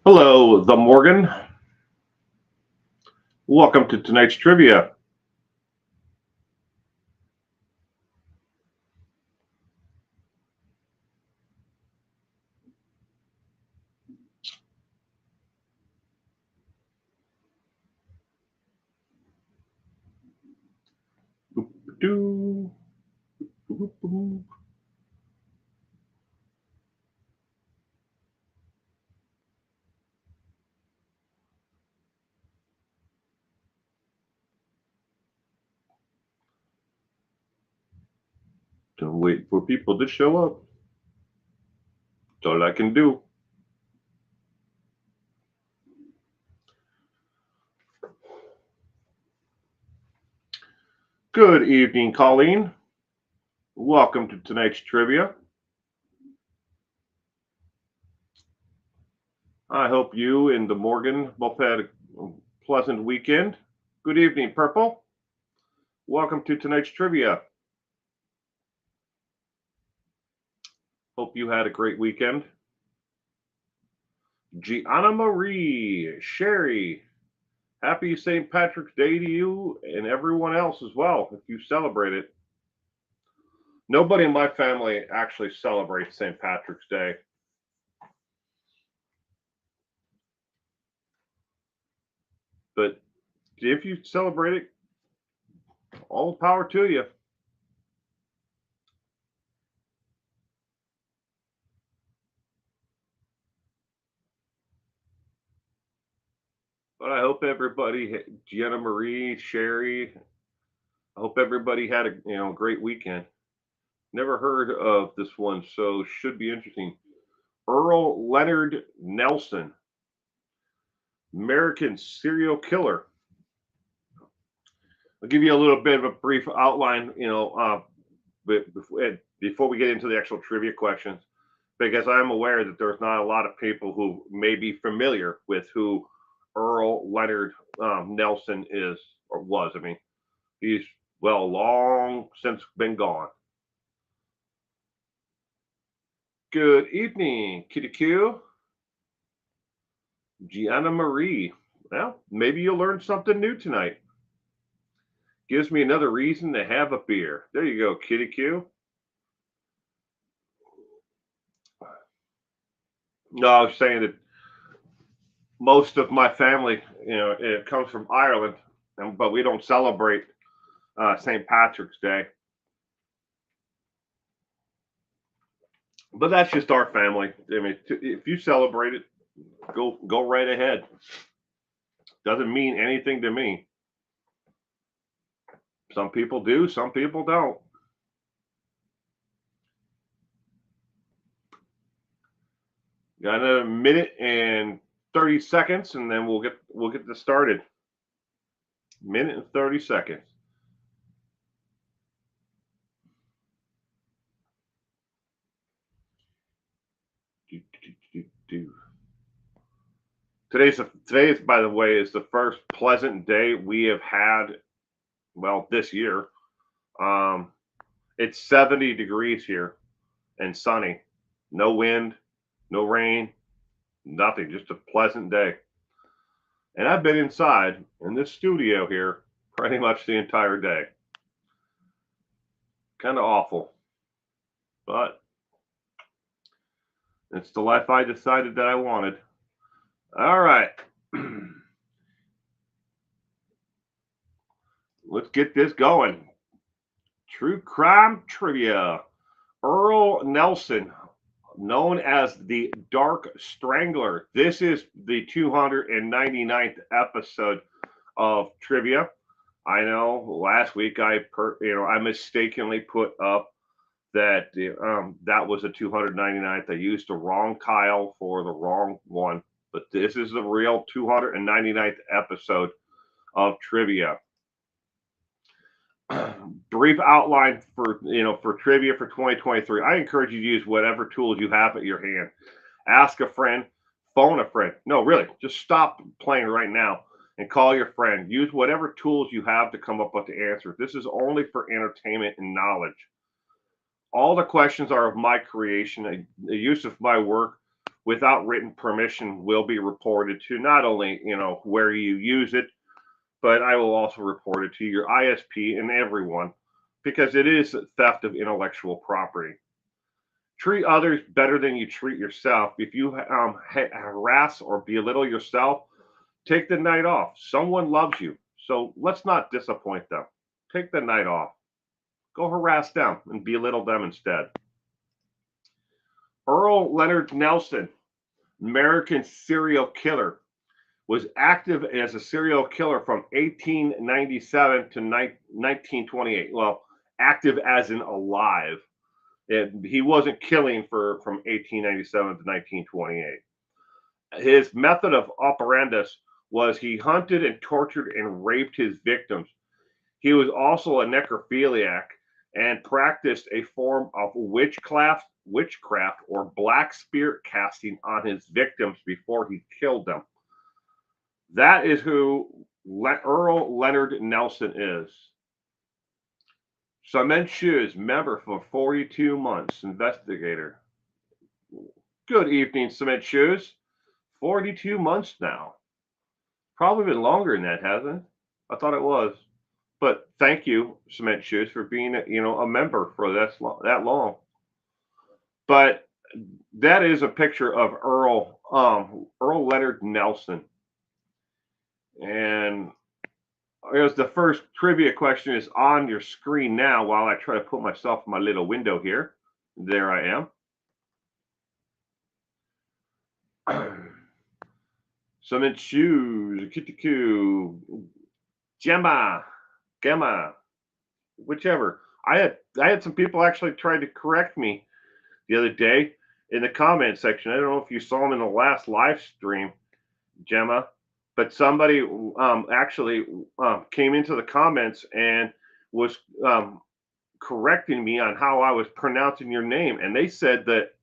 Hello, the Morgan. Welcome to tonight's trivia. Doo, doo, doo. Don't wait for people to show up. That's all I can do. Good evening, Colleen. Welcome to tonight's trivia. I hope you and the Morgan both had a pleasant weekend. Good evening, Purple. Welcome to tonight's trivia. Hope you had a great weekend. Gianna Marie, Sherry, happy St. Patrick's Day to you and everyone else as well, if you celebrate it. Nobody in my family actually celebrates St. Patrick's Day. But if you celebrate it, all the power to you. But I hope everybody, Gianna Marie, Sherry, I hope everybody had a great weekend. Never heard of this one, so should be interesting. Earle Leonard Nelson, American serial killer. I'll give you a little bit of a brief outline, before we get into the actual trivia questions, because I'm aware that there's not a lot of people who may be familiar with who Earle Leonard Nelson is or was. I mean, he's long since been gone. Good evening, Kitty Q. Gianna Marie. Well, maybe you'll learn something new tonight. Gives me another reason to have a beer. There you go, Kitty Q. No, I was saying that most of my family, it comes from Ireland, but we don't celebrate St. Patrick's Day. But that's just our family. I mean, if you celebrate it, go right ahead. Doesn't mean anything to me. Some people do, some people don't. Got another minute and 30 seconds, and then we'll get this started. Minute and 30 seconds. Today's, by the way, is the first pleasant day we have had. Well, this year, it's 70 degrees here and sunny, no wind, no rain, nothing, just a pleasant day. And I've been inside in this studio here pretty much the entire day. Kind of awful, but it's the life I decided that I wanted. All right. Let's get this going. True crime trivia. Earle Nelson, known as the Dark Strangler. This is the 299th episode of trivia. I know last week I mistakenly put up that that was a 299th. I used the wrong tile for the wrong one, but this is the real 299th episode of trivia. Brief outline for trivia for 2023. I encourage you to use whatever tools you have at your hand. Ask a friend, phone a friend. No, really, just stop playing right now and call your friend. Use whatever tools you have to come up with the answer. This is only for entertainment and knowledge. All the questions are of my creation, the use of my work. without written permission will be reported to not only, where you use it, but I will also report it to your ISP and everyone because it is theft of intellectual property. Treat others better than you treat yourself. If you harass or belittle yourself, take the night off. Someone loves you, so let's not disappoint them. Take the night off. Go harass them and belittle them instead. Earle Leonard Nelson, American serial killer, was active as a serial killer from 1897 to 1928. Well, active as in alive. He wasn't killing from 1897 to 1928. His method of operandus was he hunted and tortured and raped his victims. He was also a necrophiliac and practiced a form of witchcraft or black spirit casting on his victims before he killed them. That is who Earle Leonard Nelson is. Cement Shoes, member for 42 months, investigator. Good evening, Cement Shoes. 42 months now. Probably been longer than that, hasn't it? I thought it was. But thank you, Cement Shoes, for being a member for that long. But that is a picture of Earle Leonard Nelson. And here's the first trivia question is on your screen now while I try to put myself in my little window here. There I am. Cement Shoes, Kitiku, Gemma, whichever. I had some people actually try to correct me the other day in the comment section. I don't know if you saw them in the last live stream, Gemma, but somebody actually came into the comments and was correcting me on how I was pronouncing your name, and they said that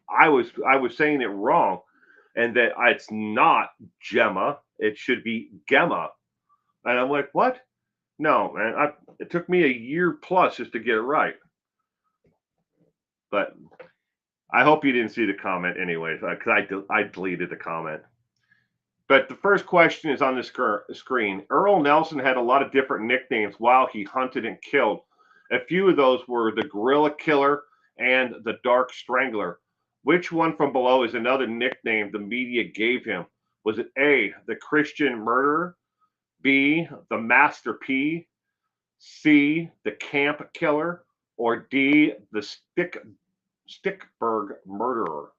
I was saying it wrong, and that it's not Gemma, it should be Gemma. And I'm like, what? No, man, it took me a year plus just to get it right. But I hope you didn't see the comment anyways, because I deleted the comment. But the first question is on the screen. Earle Nelson had a lot of different nicknames while he hunted and killed. A few of those were the Gorilla Killer and the Dark Strangler. Which one from below is another nickname the media gave him? Was it A, the Christian Murderer, B, the Master P, C, the Camp Killer, or D, the Stickburg Murderer?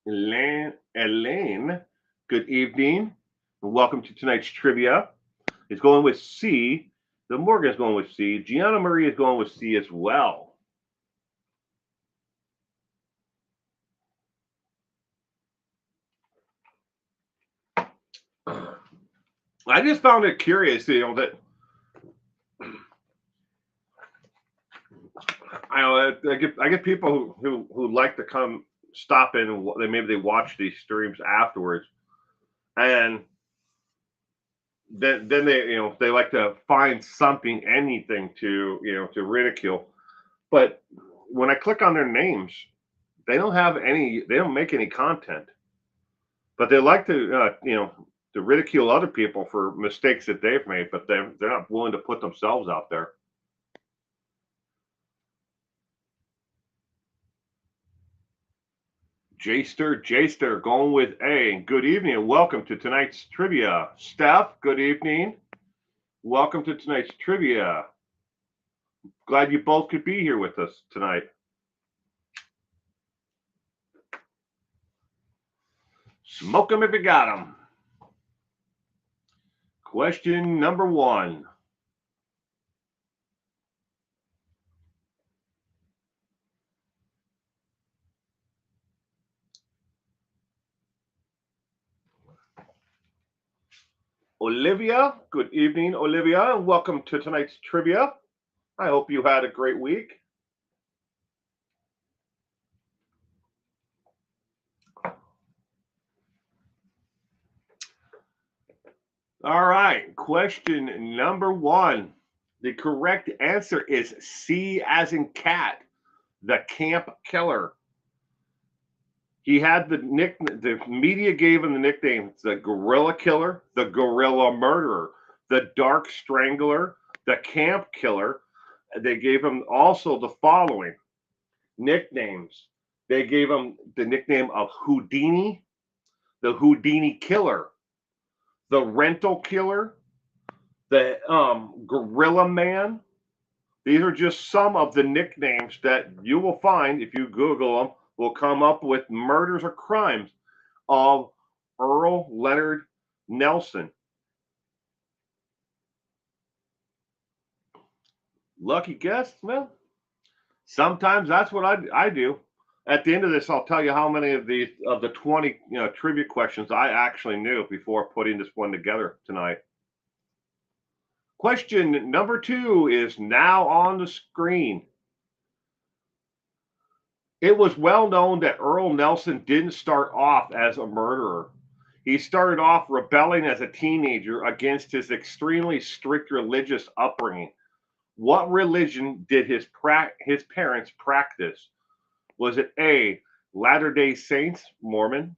Elaine, good evening, and welcome to tonight's trivia. It's going with C. The Morgan is going with C. Gianna Marie is going with C as well. I just found it curious, that I get people who like to come stop in and maybe they watch these streams afterwards, and then they like to find something, anything to ridicule. But when I click on their names, they don't make any content, but they like to to ridicule other people for mistakes that they've made, but they're not willing to put themselves out there. Jster, going with A. Good evening and welcome to tonight's trivia. Steph, good evening. Welcome to tonight's trivia. Glad you both could be here with us tonight. Smoke them if you got them. Question number 1. Olivia, good evening, Olivia, and welcome to tonight's trivia. I hope you had a great week. All right, question number one. The correct answer is C as in cat, the camp killer. He had the media gave him the nickname the gorilla killer, the gorilla murderer, the dark strangler, the camp killer. They gave him also the following nicknames. They gave him the nickname of Houdini, the Houdini killer, the rental killer, the gorilla man. These are just some of the nicknames that you will find if you Google them, will come up with murders or crimes of Earle Leonard Nelson. Lucky guess? Well, sometimes that's what I do. At the end of this, I'll tell you how many of the 20 trivia questions I actually knew before putting this one together tonight. Question number 2 is now on the screen. It was well known that Earle Nelson didn't start off as a murderer. He started off rebelling as a teenager against his extremely strict religious upbringing. What religion did his parents practice? Was it A, Latter-day Saints, Mormon,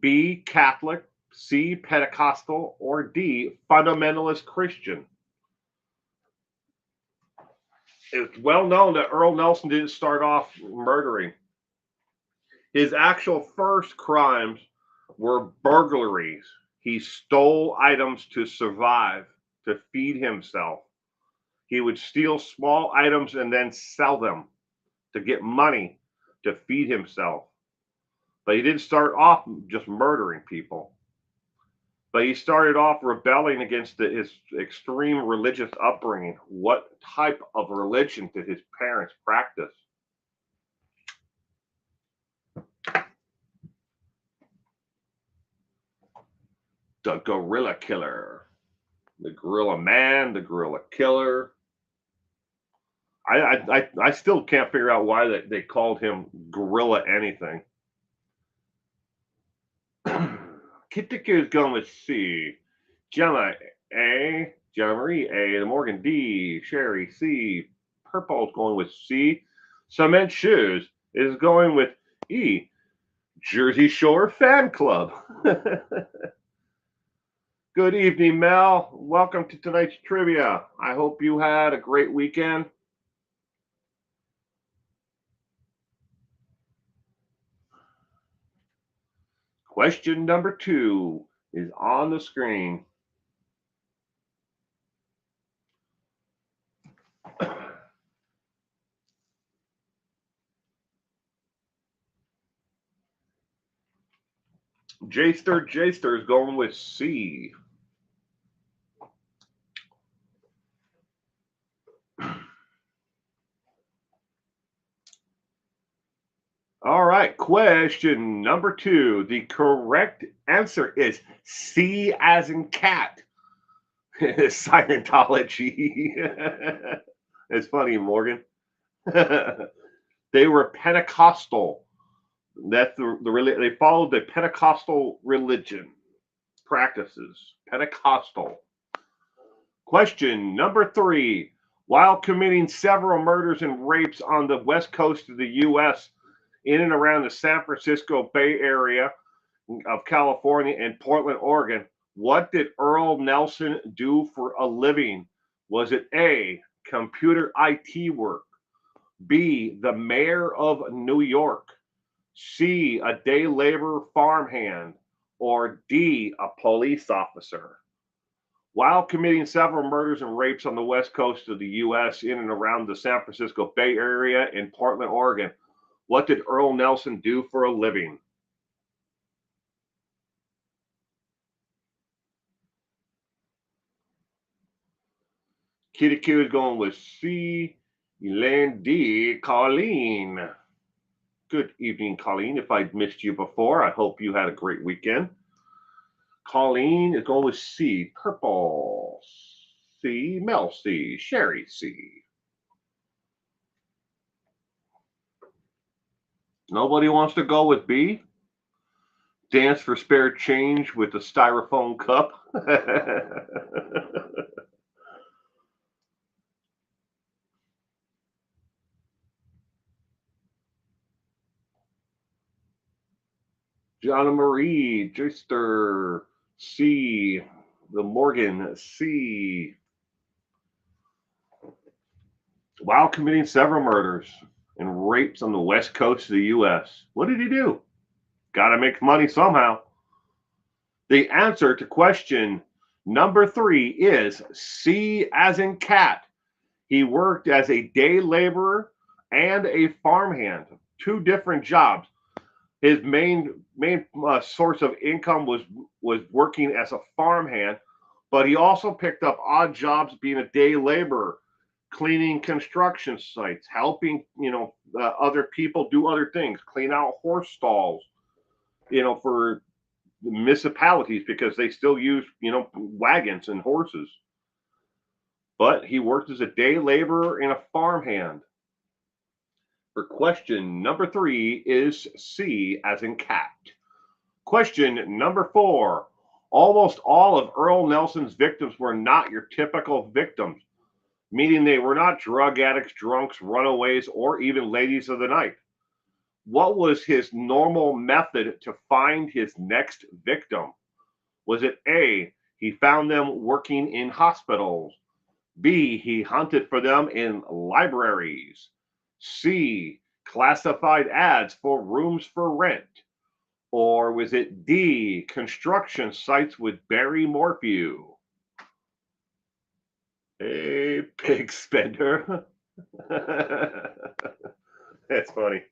B, Catholic, C, Pentecostal, or D, fundamentalist Christian? It's well known that Earle Nelson didn't start off murdering. His actual first crimes were burglaries. He stole items to survive, to feed himself. He would steal small items and then sell them to get money to feed himself. But he didn't start off just murdering people. But he started off rebelling against his extreme religious upbringing. What type of religion did his parents practice? The gorilla killer, the gorilla man, the gorilla killer. I still can't figure out why they called him gorilla anything. Kittiku is going with C. Gemma A. Gemma Marie A. The Morgan D. Sherry C. Purple is going with C. Cement Shoes is going with E. Jersey Shore Fan Club. Good evening, Mel. Welcome to tonight's trivia. I hope you had a great weekend. Question number 2 is on the screen. Jster is going with C. All right, question number 2. The correct answer is C as in cat. Scientology. It's funny, Morgan. They were Pentecostal. That's they followed the Pentecostal religion practices. Pentecostal. Question number 3. While committing several murders and rapes on the west coast of the U.S., in and around the San Francisco Bay Area of California and Portland, Oregon, what did Earle Nelson do for a living? Was it A, computer IT work, B, the mayor of New York, C, a day laborer farmhand, or D, a police officer? While committing several murders and rapes on the west coast of the U.S. in and around the San Francisco Bay Area and Portland, Oregon, what did Earle Nelson do for a living? Kitty Q is going with C. Elaine D. Colleen. Good evening, Colleen. If I missed you before, I hope you had a great weekend. Colleen is going with C. Purple. C. Mel C. Sherry C. Nobody wants to go with B? Dance for spare change with a styrofoam cup. John Marie, Joyster, C. The Morgan, C. While committing several murders and rapes on the west coast of the U.S. What did he do? Got to make money somehow. The answer to question number 3 is C as in cat. He worked as a day laborer and a farmhand, 2 different jobs. His main source of income was working as a farmhand, but he also picked up odd jobs being a day laborer, cleaning construction sites, helping other people do other things, clean out horse stalls, for municipalities because they still use wagons and horses. But he worked as a day laborer and a farmhand. For question number 3 is C as in cat. Question number 4. Almost all of Earle Nelson's victims were not your typical victims, meaning they were not drug addicts, drunks, runaways, or even ladies of the night. What was his normal method to find his next victim? Was it A, he found them working in hospitals? B, he hunted for them in libraries? C, classified ads for rooms for rent? Or was it D, construction sites with Barry Morphew? Hey, pig spender. That's funny.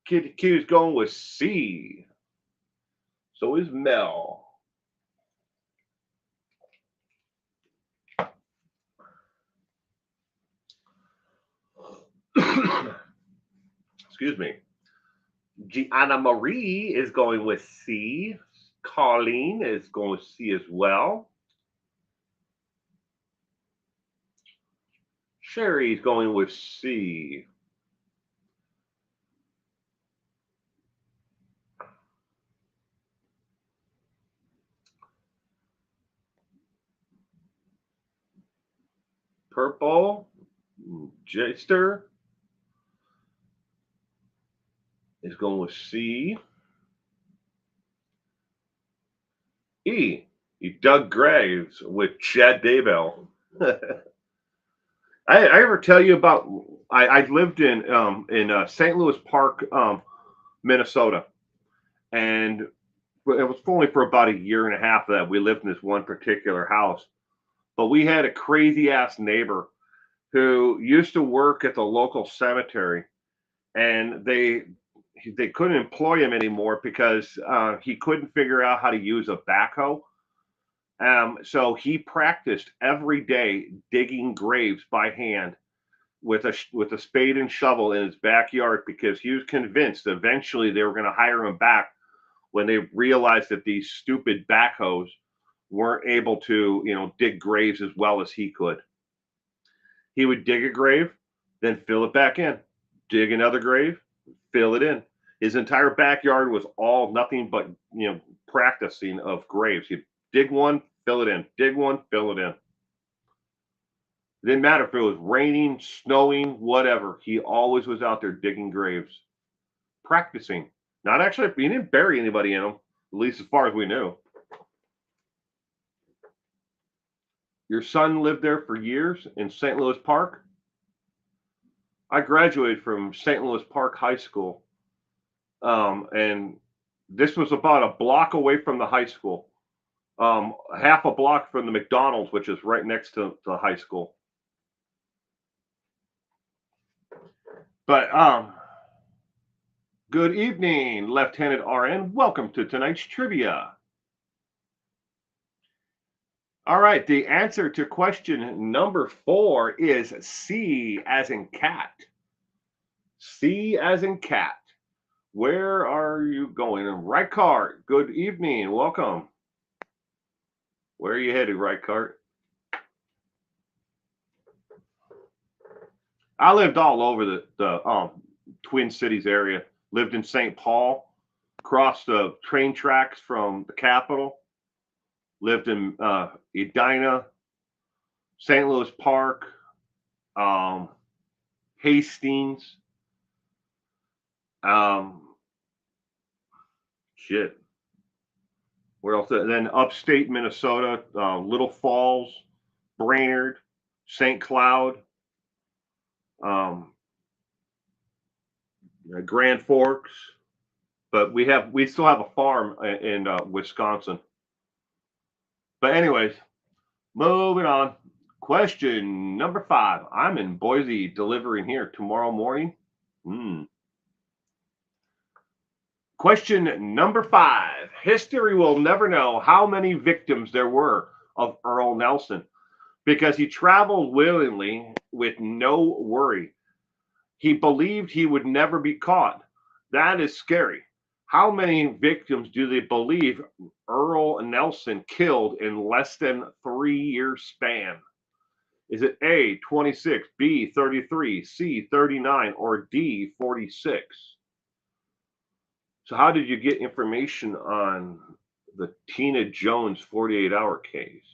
Kid Q's going with C. So is Mel. Excuse me. Gianna Marie is going with C. Colleen is going with C as well. Sherry's going with C. Purple, Jester is going with C. E. Doug Graves with Chad Daybell. I ever tell you about? I lived in St. Louis Park, Minnesota, and it was only for about a year and a half that we lived in this one particular house. But we had a crazy ass neighbor who used to work at the local cemetery, and they couldn't employ him anymore because he couldn't figure out how to use a backhoe. So he practiced every day digging graves by hand with a spade and shovel in his backyard because he was convinced eventually they were going to hire him back when they realized that these stupid backhoes weren't able to dig graves as well as he could. He would dig a grave, then fill it back in, dig another grave, fill it in. His entire backyard was all nothing but practicing of graves. He'd dig one, fill it in, dig one, fill it in. It didn't matter if it was raining, snowing, whatever. He always was out there digging graves, practicing. Not actually, he didn't bury anybody in them, at least as far as we knew. Your son lived there for years in St. Louis Park? I graduated from St. Louis Park High School. And this was about a block away from the high school. Half a block from the McDonald's, which is right next to the high school. But good evening, Lieutenant RN. Welcome to tonight's trivia. All right, the answer to question number 4 is C as in cat. C as in cat. Where are you going? Reichart, good evening. Welcome. Where are you headed, Reichart? I lived all over the Twin Cities area. Lived in St. Paul, across the train tracks from the Capitol. Lived in Edina, St. Louis Park, Hastings, shit. Where else? And then upstate Minnesota, Little Falls, Brainerd, St. Cloud, Grand Forks. But we still have a farm in Wisconsin. But anyways, moving on. Question number 5. I'm in Boise delivering here tomorrow morning. Question number 5. History will never know how many victims there were of Earle Nelson because he traveled willingly with no worry. He believed he would never be caught. That is scary. How many victims do they believe Earle Nelson killed in less than 3-year span? Is it A, 26, B, 33, C, 39, or D, 46? So how did you get information on the Tina Jones 48-hour case?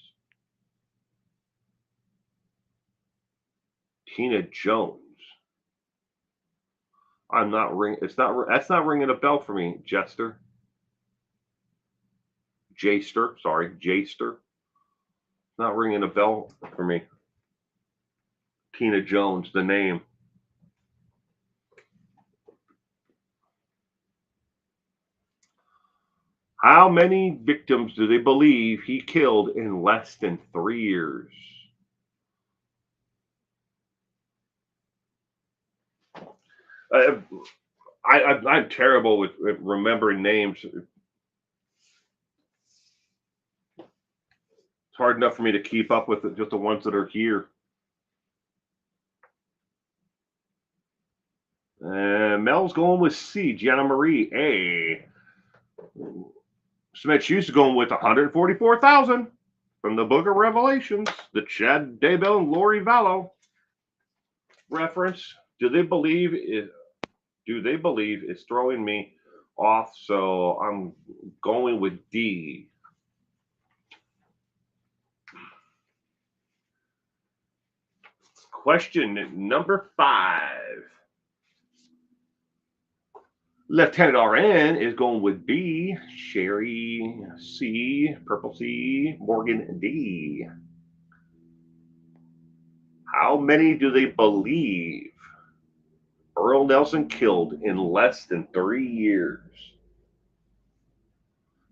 Tina Jones. I'm not ring. It's not. That's not ringing a bell for me, Jester. Jaster. Sorry, Jaster. Not ringing a bell for me. Tina Jones, the name. How many victims do they believe he killed in less than 3 years? I'm terrible with remembering names. It's hard enough for me to keep up with it, just the ones that are here. Mel's going with C. Gianna Marie, A. Smith Hughes is going with 144,000 from the Book of Revelations, the Chad Daybell and Lori Vallow reference. Do they believe it's throwing me off? So I'm going with D. Question number 5. Lieutenant RN is going with B. Sherry C. Purple C. Morgan D. How many do they believe Earle Nelson killed in less than 3 years?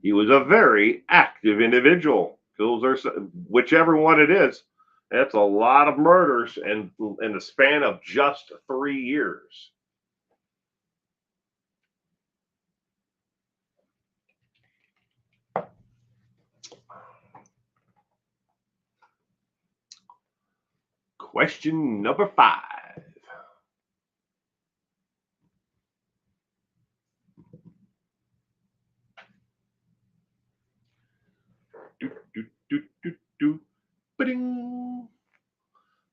He was a very active individual. Whichever one it is, that's a lot of murders in the span of just 3 years. Question number 5.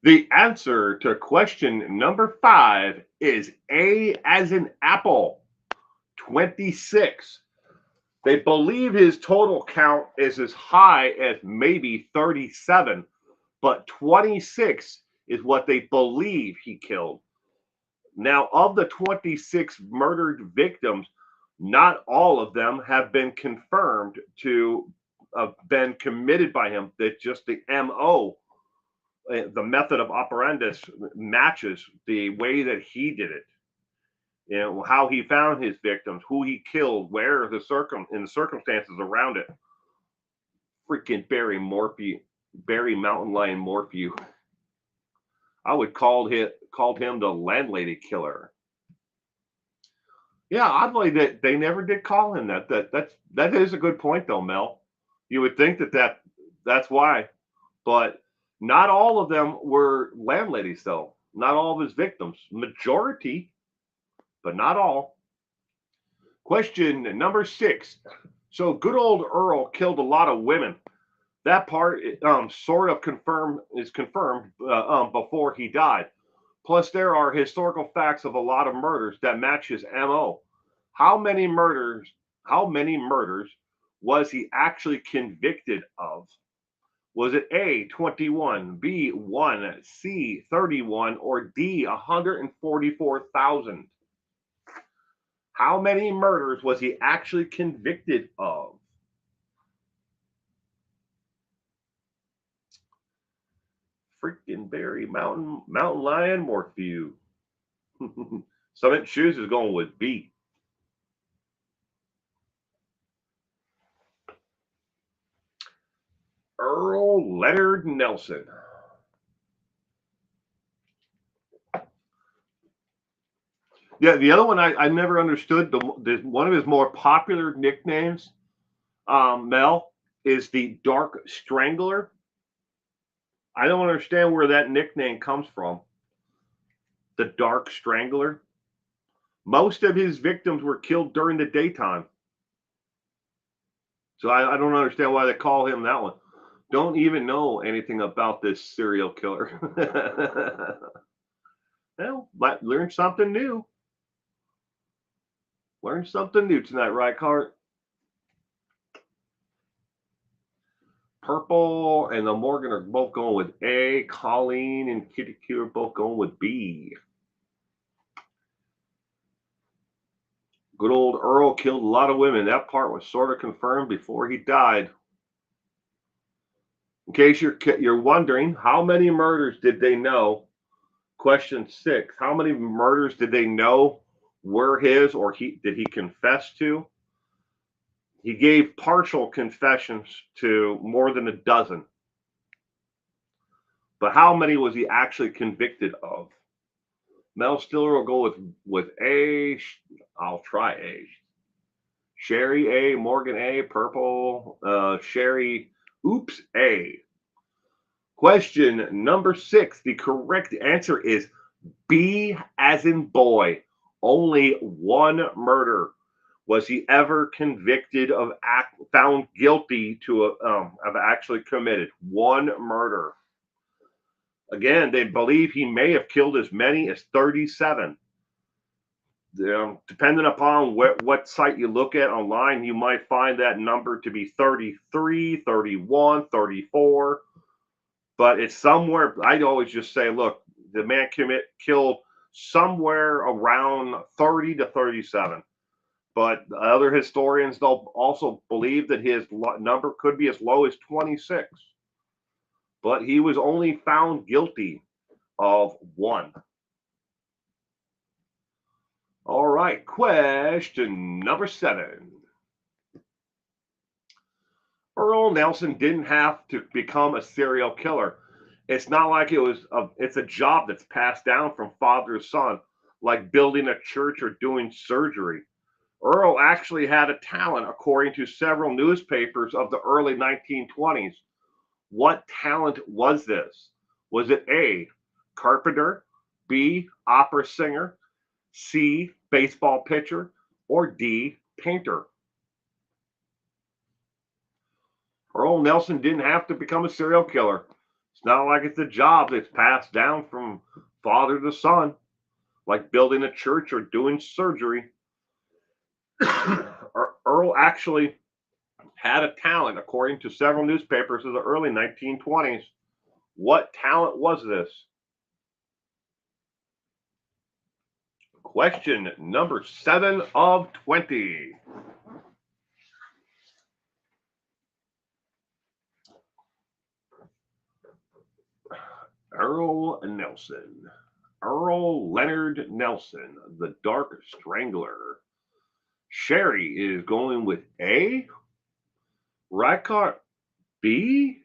The answer to question number 5 is A as in apple, 26. They believe his total count is as high as maybe 37, but 26 is what they believe he killed. Now, of the 26 murdered victims, not all of them have been confirmed to have been committed by him. That just the MO, the method of operandus, matches the way that he did it. You know, how he found his victims, who he killed, where in the circumstances around it. Freaking Barry Mountain Lion Morphew. I would called him the landlady killer. Yeah, oddly that they never did call him that. That is a good point though, Mel. You would think that's why, but not all of them were landladies though. Not all of his victims. Majority, but not all. Question number 6. So good old Earle killed a lot of women. That part sort of confirmed before he died. Plus, there are historical facts of a lot of murders that match his MO. How many murders How many murders was he actually convicted of? Was it A, 21, B, 1, C, 31, or D, 144,000? How many murders was he actually convicted of? Freaking Barry, Mountain Lion, Morphew. Summit Shoes is going with B. Earle Leonard Nelson. Yeah, the other one I never understood. The one of his more popular nicknames, Mel, is the Dark Strangler. I don't understand where that nickname comes from. The Dark Strangler. Most of his victims were killed during the daytime. So I don't understand why they call him that one. Don't even know anything about this serial killer. Well, learn something new. Learn something new tonight, right, Cart? Purple and the Morgan are both going with A. Colleen and Kitty Q are both going with B. Good old Earle killed a lot of women. That part was sort of confirmed before he died. In case you're wondering, how many murders did they know? Question 6. How many murders did they know were his or did he confess to? He gave partial confessions to more than a dozen. But how many was he actually convicted of? Mel Stiller will go with A. I'll try A. Sherry A. Morgan A. Purple. Sherry. Oops A. Question number 6. The correct answer is B as in boy. Only one murder was he ever convicted of, found guilty to of actually committed. One murder. Again, they believe he may have killed as many as 37. Depending upon what site you look at online, you might find that number to be 33, 31, 34. But it's somewhere. I'd always just say, look, the man killed somewhere around 30 to 37. But other historians, they'll also believe that his number could be as low as 26. But he was only found guilty of one. All right, question number 7. Earle Nelson didn't have to become a serial killer. It's not like it's a job that's passed down from father to son, like building a church or doing surgery. Earle actually had a talent, according to several newspapers of the early 1920s. What talent was this? Was it A, carpenter, B, opera singer, C, baseball pitcher, or D, painter? Earle Nelson didn't have to become a serial killer. It's not like it's a job that's passed down from father to son, like building a church or doing surgery. Earle actually had a talent, according to several newspapers of the early 1920s. What talent was this? Question number 7 of 20. Earle Nelson. Earle Leonard Nelson, the Dark Strangler. Sherry is going with A. Rycart B.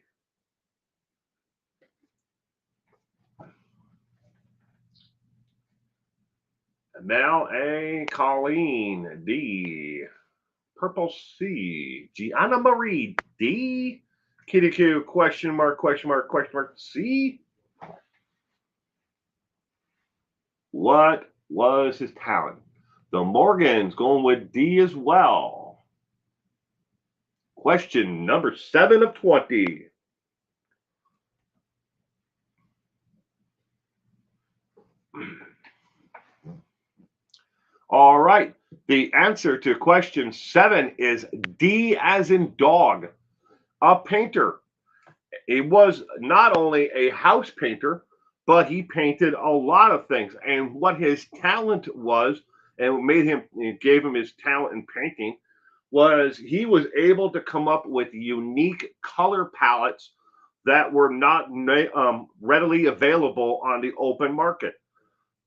Mel A. Colleen D. Purple C. Gianna Marie D. Kitty Q question mark C. What was his talent? The Morgans going with D as well. Question number 7 of 20. All right. The answer to question 7 is D as in dog, a painter. He was not only a house painter, but he painted a lot of things. And what his talent was, and gave him his talent in painting, was he was able to come up with unique color palettes that were not readily available on the open market.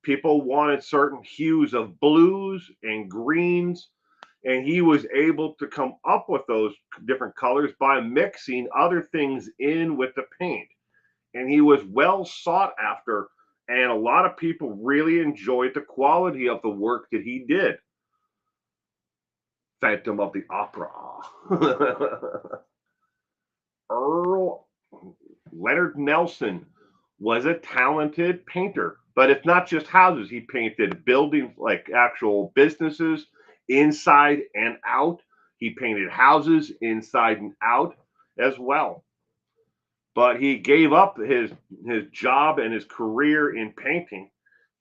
People wanted certain hues of blues and greens, and he was able to come up with those different colors by mixing other things in with the paint. And he was well sought after, and a lot of people really enjoyed the quality of the work that he did. Phantom of the Opera. Earle Leonard Nelson was a talented painter, but it's not just houses. He painted buildings, like actual businesses, inside and out. He painted houses inside and out as well. But he gave up his job and his career in painting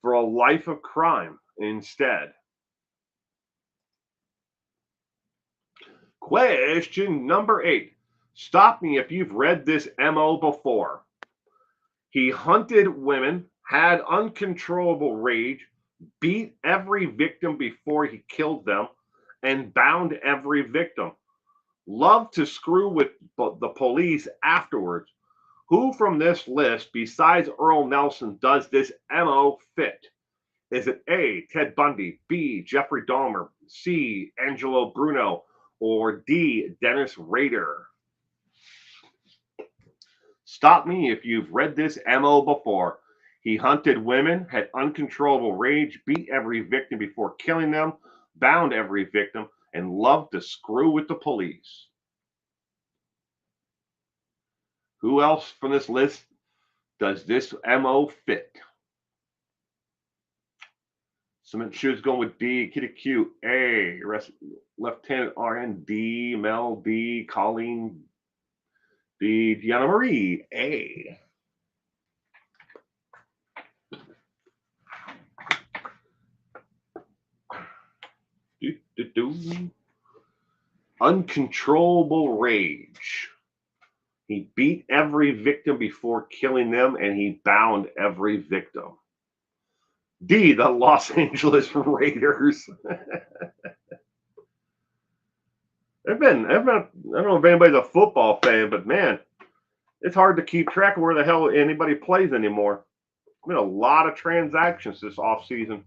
for a life of crime instead. Question number 8. Stop me if you've read this MO before. He hunted women, had uncontrollable rage, beat every victim before he killed them, and bound every victim. Loved to screw with the police afterwards. Who from this list, besides Earle Nelson, does this MO fit? Is it A, Ted Bundy, B, Jeffrey Dahmer, C, Angelo Bruno, or D, Dennis Rader? Stop me if you've read this MO before. He hunted women, had uncontrollable rage, beat every victim before killing them, bound every victim, and loved to screw with the police. Who else from this list does this MO fit? Cement Shoes going with D, Kitty Q, A, Lieutenant RN, D, Mel, D, Colleen, D, Deanna Marie, A. Uncontrollable rage. He beat every victim before killing them, and he bound every victim. D, the Los Angeles Raiders. I don't know if anybody's a football fan, but man, it's hard to keep track of where the hell anybody plays anymore. Been a lot of transactions this off season.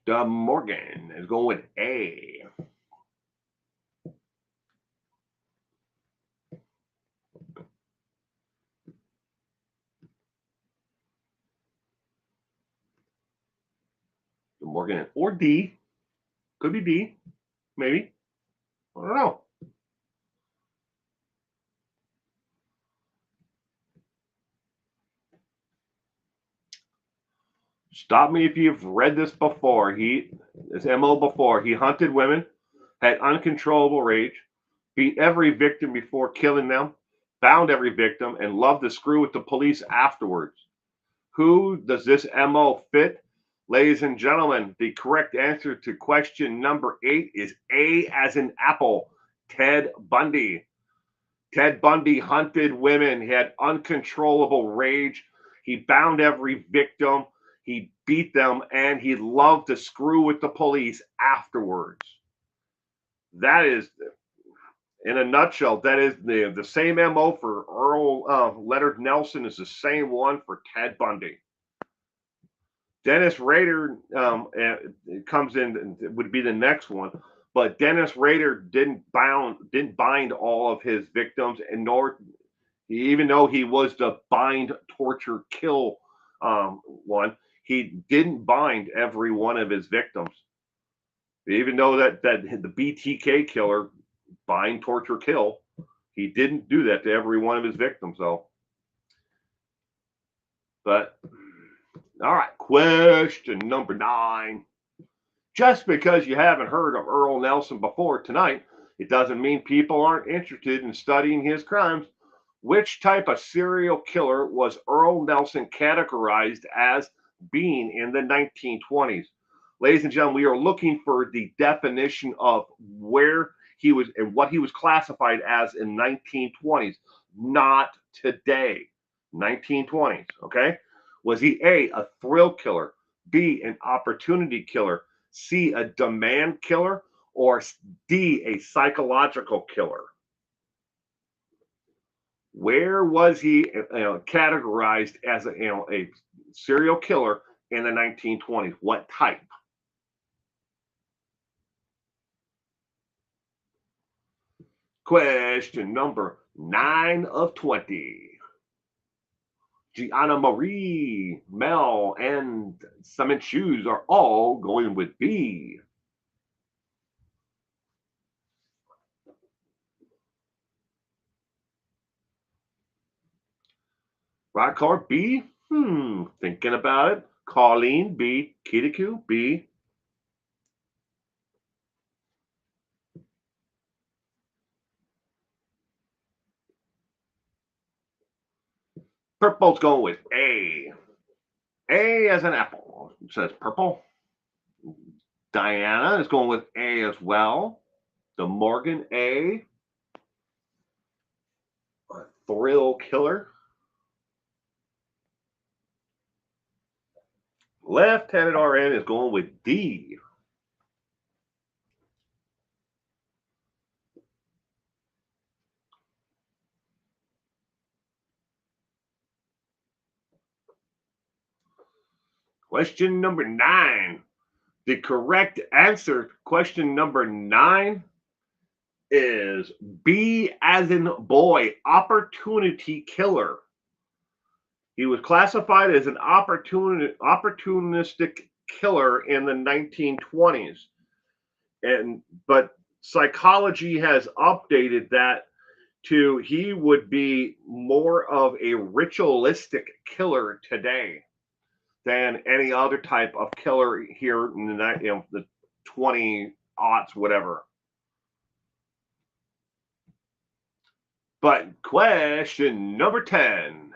Morgan is going with A. Morgan or D. Could be D. Maybe. I don't know. Stop me if you've read this before. This MO before. He hunted women, had uncontrollable rage, beat every victim before killing them, bound every victim, and loved to screw with the police afterwards. Who does this MO fit? Ladies and gentlemen, the correct answer to question number 8 is A as in apple, Ted Bundy. Ted Bundy hunted women. He had uncontrollable rage. He bound every victim. He beat them, and he loved to screw with the police afterwards. That is, in a nutshell, that is the same MO for Earle Leonard Nelson is the same one for Ted Bundy. Dennis Rader comes in, would be the next one, but Dennis Rader didn't bind all of his victims, and nor, even though he was the bind, torture, kill one, he didn't bind every one of his victims. Even though that the BTK killer, bind, torture, kill, he didn't do that to every one of his victims, though. But all right, question number 9. Just because you haven't heard of Earle Nelson before tonight, it doesn't mean people aren't interested in studying his crimes. Which type of serial killer was Earle Nelson categorized as being in the 1920s? Ladies and gentlemen, we are looking for the definition of where he was and what he was classified as in 1920s, not today. 1920s, okay? Was he A, thrill killer, B, an opportunity killer, C, a demand killer, or D, a psychological killer? Where was he categorized as a serial killer in the 1920s? What type? Question number 9 of 20. Gianna Marie, Mel, and Simon Shoes are all going with B. Right card B. Thinking about it. Colleen B. Kitiku B. Purple's going with A. A as an apple. It says purple. Diana is going with A as well. The Morgan A. Thrill killer. Left-handed RN is going with D. Question number 9. The correct answer to question number 9 is B as in boy, opportunity killer. He was classified as an opportunistic killer in the 1920s. But psychology has updated that to he would be more of a ritualistic killer today than any other type of killer here in the 20 aughts, whatever. But question number 10.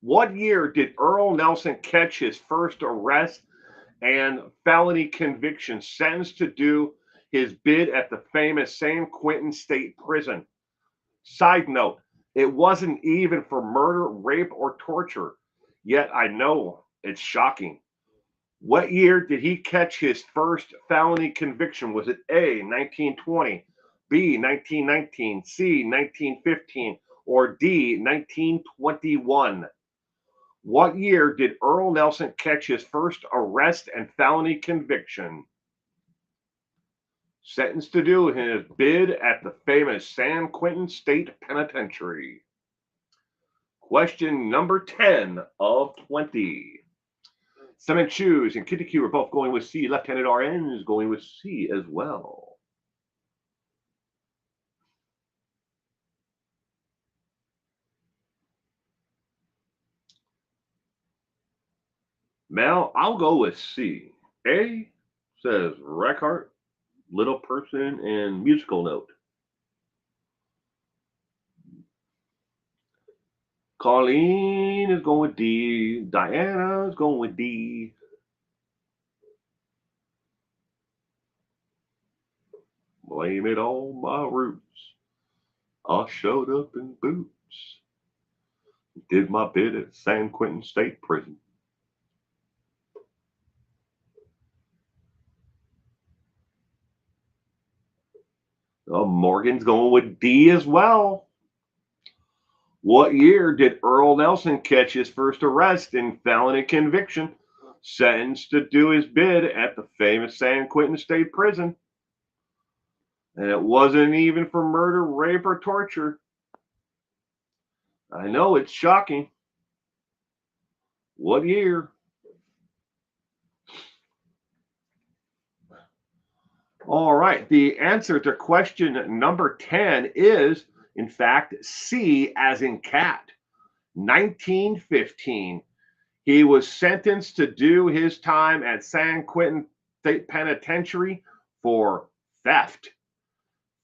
What year did Earle Nelson catch his first arrest and felony conviction, sentenced to do his bid at the famous San Quentin State Prison? Side note, it wasn't even for murder, rape, or torture. Yet I know it's shocking. What year did he catch his first felony conviction? Was it A, 1920, B, 1919, C, 1915, or D, 1921? What year did Earle Nelson catch his first arrest and felony conviction? Sentenced to do his bid at the famous San Quentin State Penitentiary. Question number 10 of 20. Simon Shoes and Kitty Q are both going with C. Left-handed RN is going with C as well. Mel, I'll go with C. A says Reckart, little person, and musical note. Colleen is going with D. Diana is going with D. Blame it on my roots. I showed up in boots. Did my bid at San Quentin State Prison. Morgan's going with D as well. What year did Earle Nelson catch his first arrest and felony conviction, sentenced to do his bid at the famous San Quentin State Prison? And it wasn't even for murder, rape, or torture. I know it's shocking. What year? All right. The answer to question number 10 is, in fact, C as in cat. 1915. He was sentenced to do his time at San Quentin State Penitentiary for theft.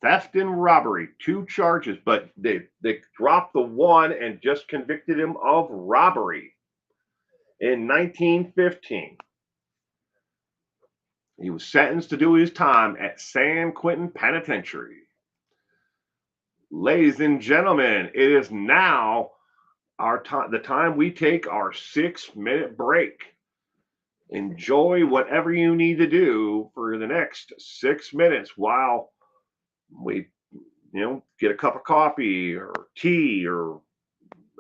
theft and robbery, 2 charges, but they dropped the one and just convicted him of robbery in 1915. He was sentenced to do his time at San Quentin Penitentiary. Ladies and gentlemen, it is now our time, the time we take our 6-minute break. Enjoy whatever you need to do for the next 6 minutes while we, get a cup of coffee or tea or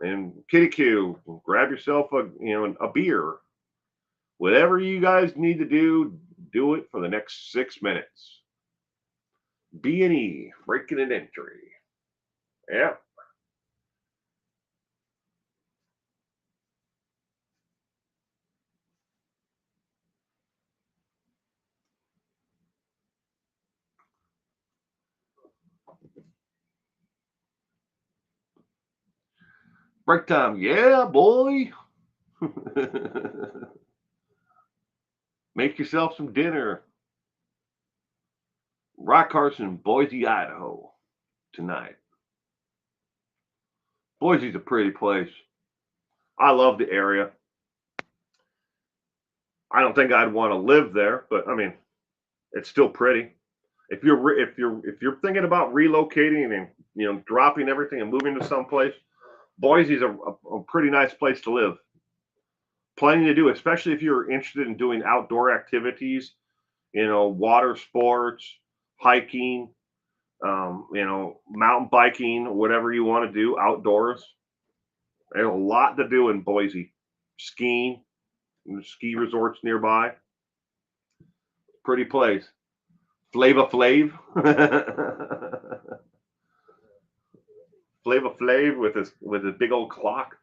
and kitty Q, grab yourself a beer. Whatever you guys need to do it for the next 6 minutes. B&E, breaking an entry. Yeah. Break time. Yeah, boy. Make yourself some dinner. Rock Carson, Boise, Idaho, tonight. Boise's a pretty place. I love the area. I don't think I'd want to live there, but I mean, it's still pretty. If you're thinking about relocating and dropping everything and moving to someplace, Boise's a pretty nice place to live. Plenty to do, especially if you're interested in doing outdoor activities, water sports, hiking, mountain biking, whatever you want to do outdoors. There's a lot to do in Boise. Skiing, ski resorts nearby. Pretty place. Flava Flav. Flava Flav with his big old clock.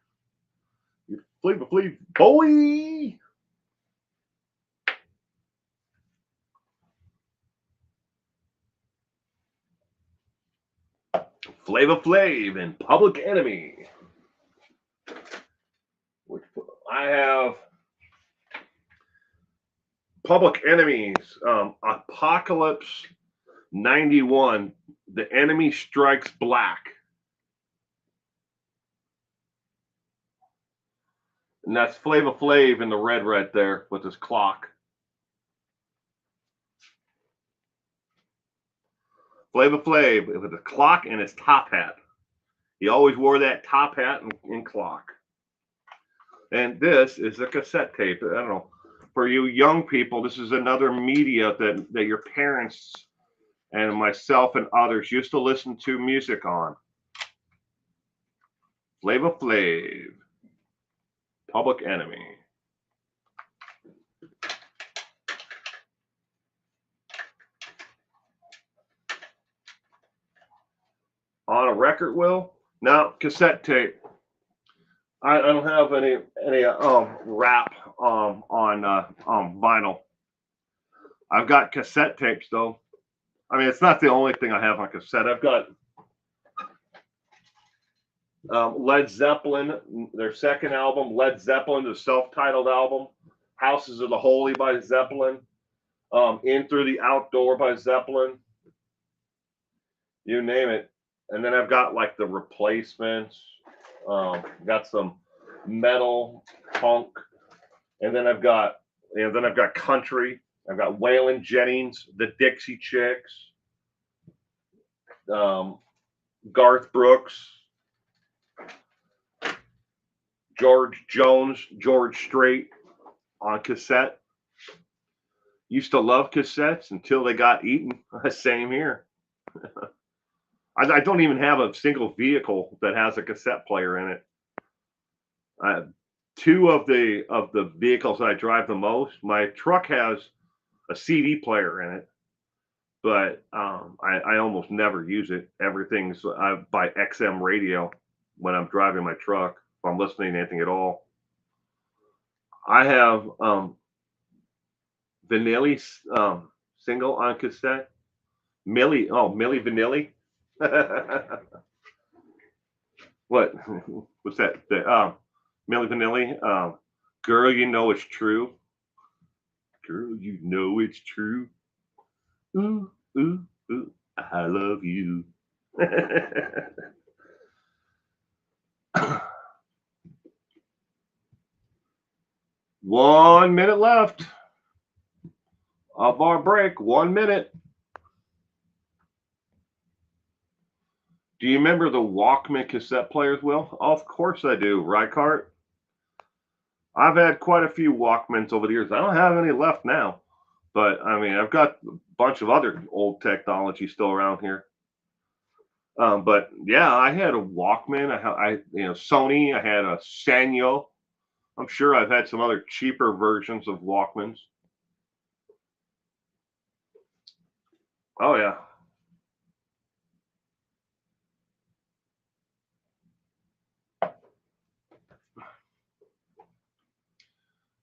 Flava Flav, boy. Flava Flav and Public Enemy. Which I have Public Enemies, Apocalypse 91, The Enemy Strikes Black. And that's Flava Flav in the red right there with his clock. Flava Flav with a clock and his top hat. He always wore that top hat and clock. And this is a cassette tape. I don't know. For you young people, this is another media that your parents and myself and others used to listen to music on. Flava Flav, Public Enemy. On a record, Will? No, cassette tape. I don't have any rap on vinyl. I've got cassette tapes though. I mean, it's not the only thing I have on cassette. I've got Led Zeppelin, their second album, Led Zeppelin, the self-titled album, Houses of the Holy by Zeppelin, In Through the Outdoor by Zeppelin, you name it. And then I've got like the Replacements, got some metal, punk, and then I've got country. I've got Waylon Jennings, the Dixie Chicks, Garth Brooks, George Jones, George Strait on cassette. Used to love cassettes until they got eaten. Same here. I don't even have a single vehicle that has a cassette player in it. Two of the vehicles I drive the most, my truck has a CD player in it, but I almost never use it. Everything's by XM radio when I'm driving my truck, if I'm listening to anything at all. I have Vanilli's single on cassette. Millie Vanilli. What? What's that? Millie Vanilli. Girl, you know it's true. Girl, you know it's true. Ooh, ooh, ooh. I love you. 1 minute left of our break. 1 minute. Do you remember the Walkman cassette players, Will? Of course I do, right, Cart? I've had quite a few Walkmans over the years. I don't have any left now, but I mean, I've got a bunch of other old technology still around here. But yeah, I had a Walkman. Sony. I had a Sanyo. I'm sure I've had some other cheaper versions of Walkmans. Oh yeah.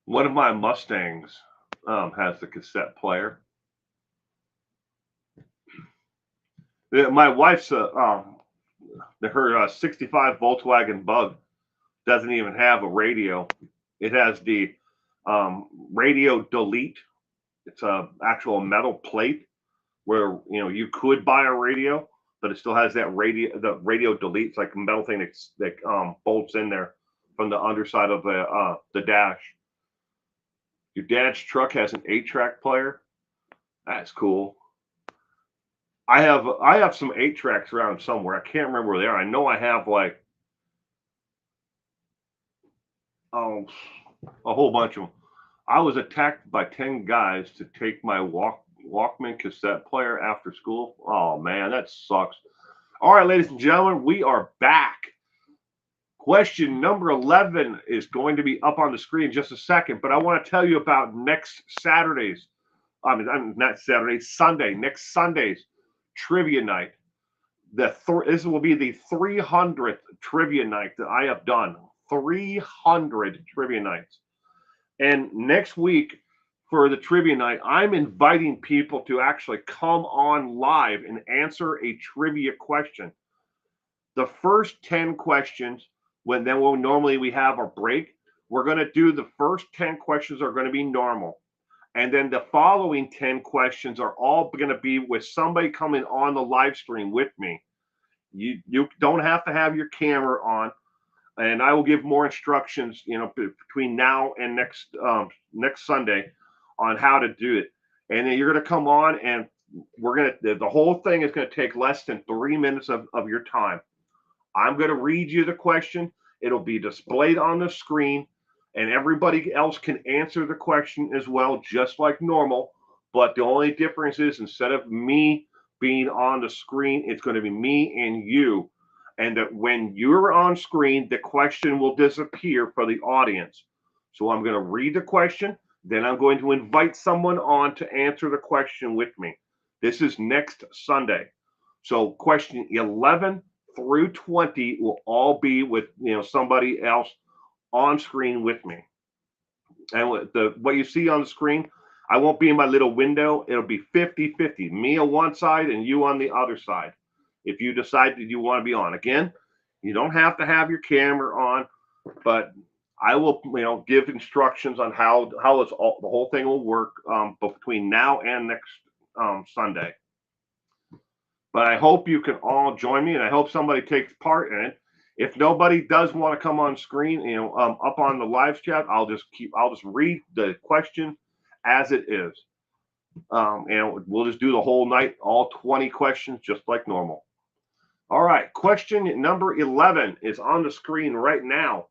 One of my Mustangs has the cassette player. My wife's her 65 Volkswagen Bug doesn't even have a radio. It has the radio delete. It's a actual metal plate where you could buy a radio, but it still has that radio. The radio delete. It's like a metal thing that bolts in there from the underside of the dash. Your dad's truck has an 8-track player. That's cool. I have some 8-tracks around somewhere. I can't remember where they are. I know I have like a whole bunch of them. I was attacked by 10 guys to take my Walkman cassette player after school. Oh man, that sucks. All right, ladies and gentlemen, we are back. Question number 11 is going to be up on the screen in just a second, but I want to tell you about next Saturday's. I mean, not Saturday, Sunday. Next Sunday's trivia night. This will be the 300th trivia night that I have done. 300 trivia nights. And next week for the trivia night, I'm inviting people to actually come on live and answer a trivia question. The first 10 questions, then normally we have our break, we're going to do the first 10 questions are going to be normal. And then the following 10 questions are all going to be with somebody coming on the live stream with me. You don't have to have your camera on, and I will give more instructions, between now and next Sunday on how to do it. And then you're going to come on, and the whole thing is going to take less than 3 minutes of your time. I'm going to read you the question. It'll be displayed on the screen, and everybody else can answer the question as well, just like normal. But the only difference is instead of me being on the screen, it's going to be me and you. And that when you're on screen, the question will disappear for the audience. So I'm going to read the question, then I'm going to invite someone on to answer the question with me. This is next Sunday. So question 11 through 20 will all be with somebody else on screen with me. And what you see on the screen, I won't be in my little window. It'll be 50-50, me on one side and you on the other side. If you decide that you want to be on. Again, you don't have to have your camera on, but I will give instructions on how the whole thing will work between now and next Sunday. But I hope you can all join me, and I hope somebody takes part in it. If nobody does want to come on screen, up on the live chat, I'll just read the question as it is. And we'll just do the whole night, all 20 questions, just like normal. All right, question number 11 is on the screen right now.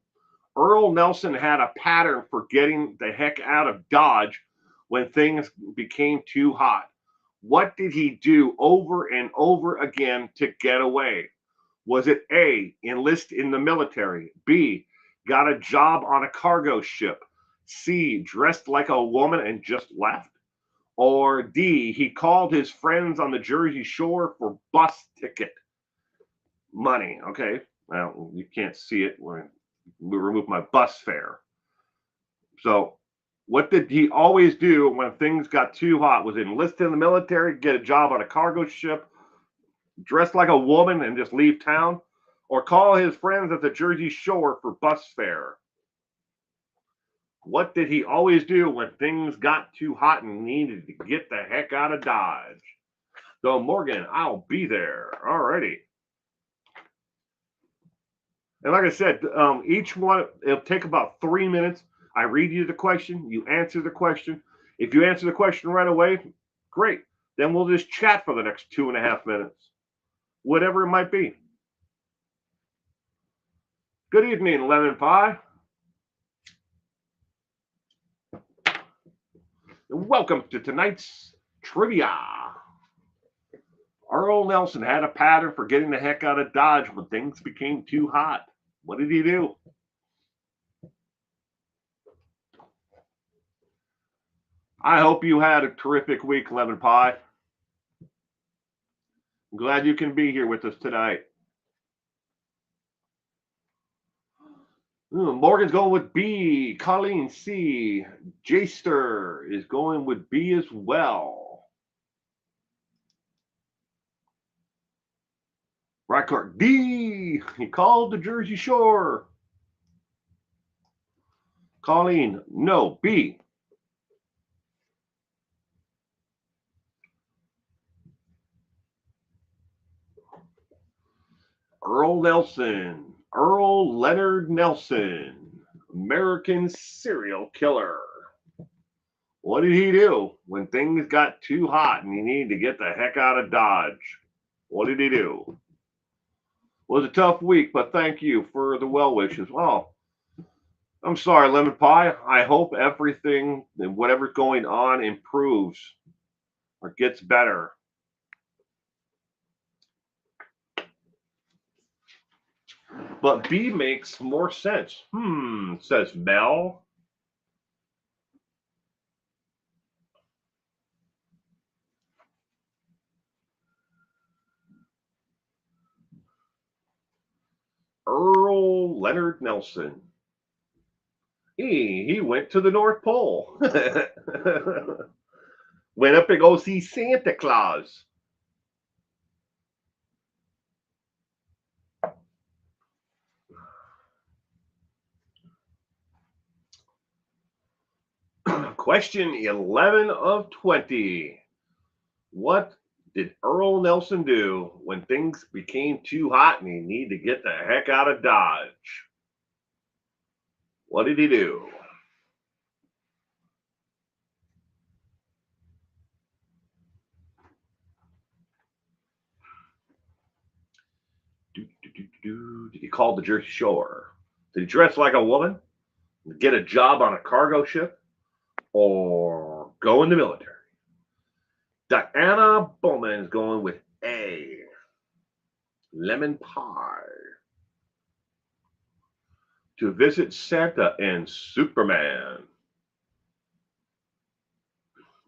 Earle Nelson had a pattern for getting the heck out of Dodge when things became too hot. What did he do over and over again to get away? Was it A, enlist in the military? B, got a job on a cargo ship? C, dressed like a woman and just left? Or D, he called his friends on the Jersey Shore for bus ticket money? Okay, well, you can't see it when we remove my bus fare. So what did he always do when things got too hot? Was it enlist in the military, get a job on a cargo ship, dress like a woman and just leave town, or call his friends at the Jersey Shore for bus fare? What did he always do when things got too hot and needed to get the heck out of Dodge? So Morgan, I'll be there. Alrighty. And like I said, each one, it'll take about 3 minutes. I read you the question, you answer the question. If you answer the question right away, great. Then we'll just chat for the next 2.5 minutes, whatever it might be. Good evening, Lemon Pie. Welcome to tonight's trivia. Earle Nelson had a pattern for getting the heck out of Dodge when things became too hot. What did he do? I hope you had a terrific week, Lemon Pie. I'm glad you can be here with us tonight. Morgan's going with B. Colleen C. Jaster is going with B as well. Ricard D. He called the Jersey Shore. Colleen, no, B. Earle Nelson. Earle Leonard Nelson. American serial killer. What did he do when things got too hot and he needed to get the heck out of Dodge? What did he do? It was a tough week, but thank you for the well wishes. Oh, I'm sorry, Lemon Pie. I hope everything and whatever's going on improves or gets better. But B makes more sense. Says Mel. Earle Leonard Nelson. He went to the North Pole. Went up to go see Santa Claus. Question 11 of 20. What did Earle Nelson do when things became too hot and he needed to get the heck out of Dodge? What did he do? Did he call the Jersey Shore? Did he dress like a woman? Get a job on a cargo ship? Or go in the military? Diana Bowman is going with A. Lemon Pie. To visit Santa and Superman.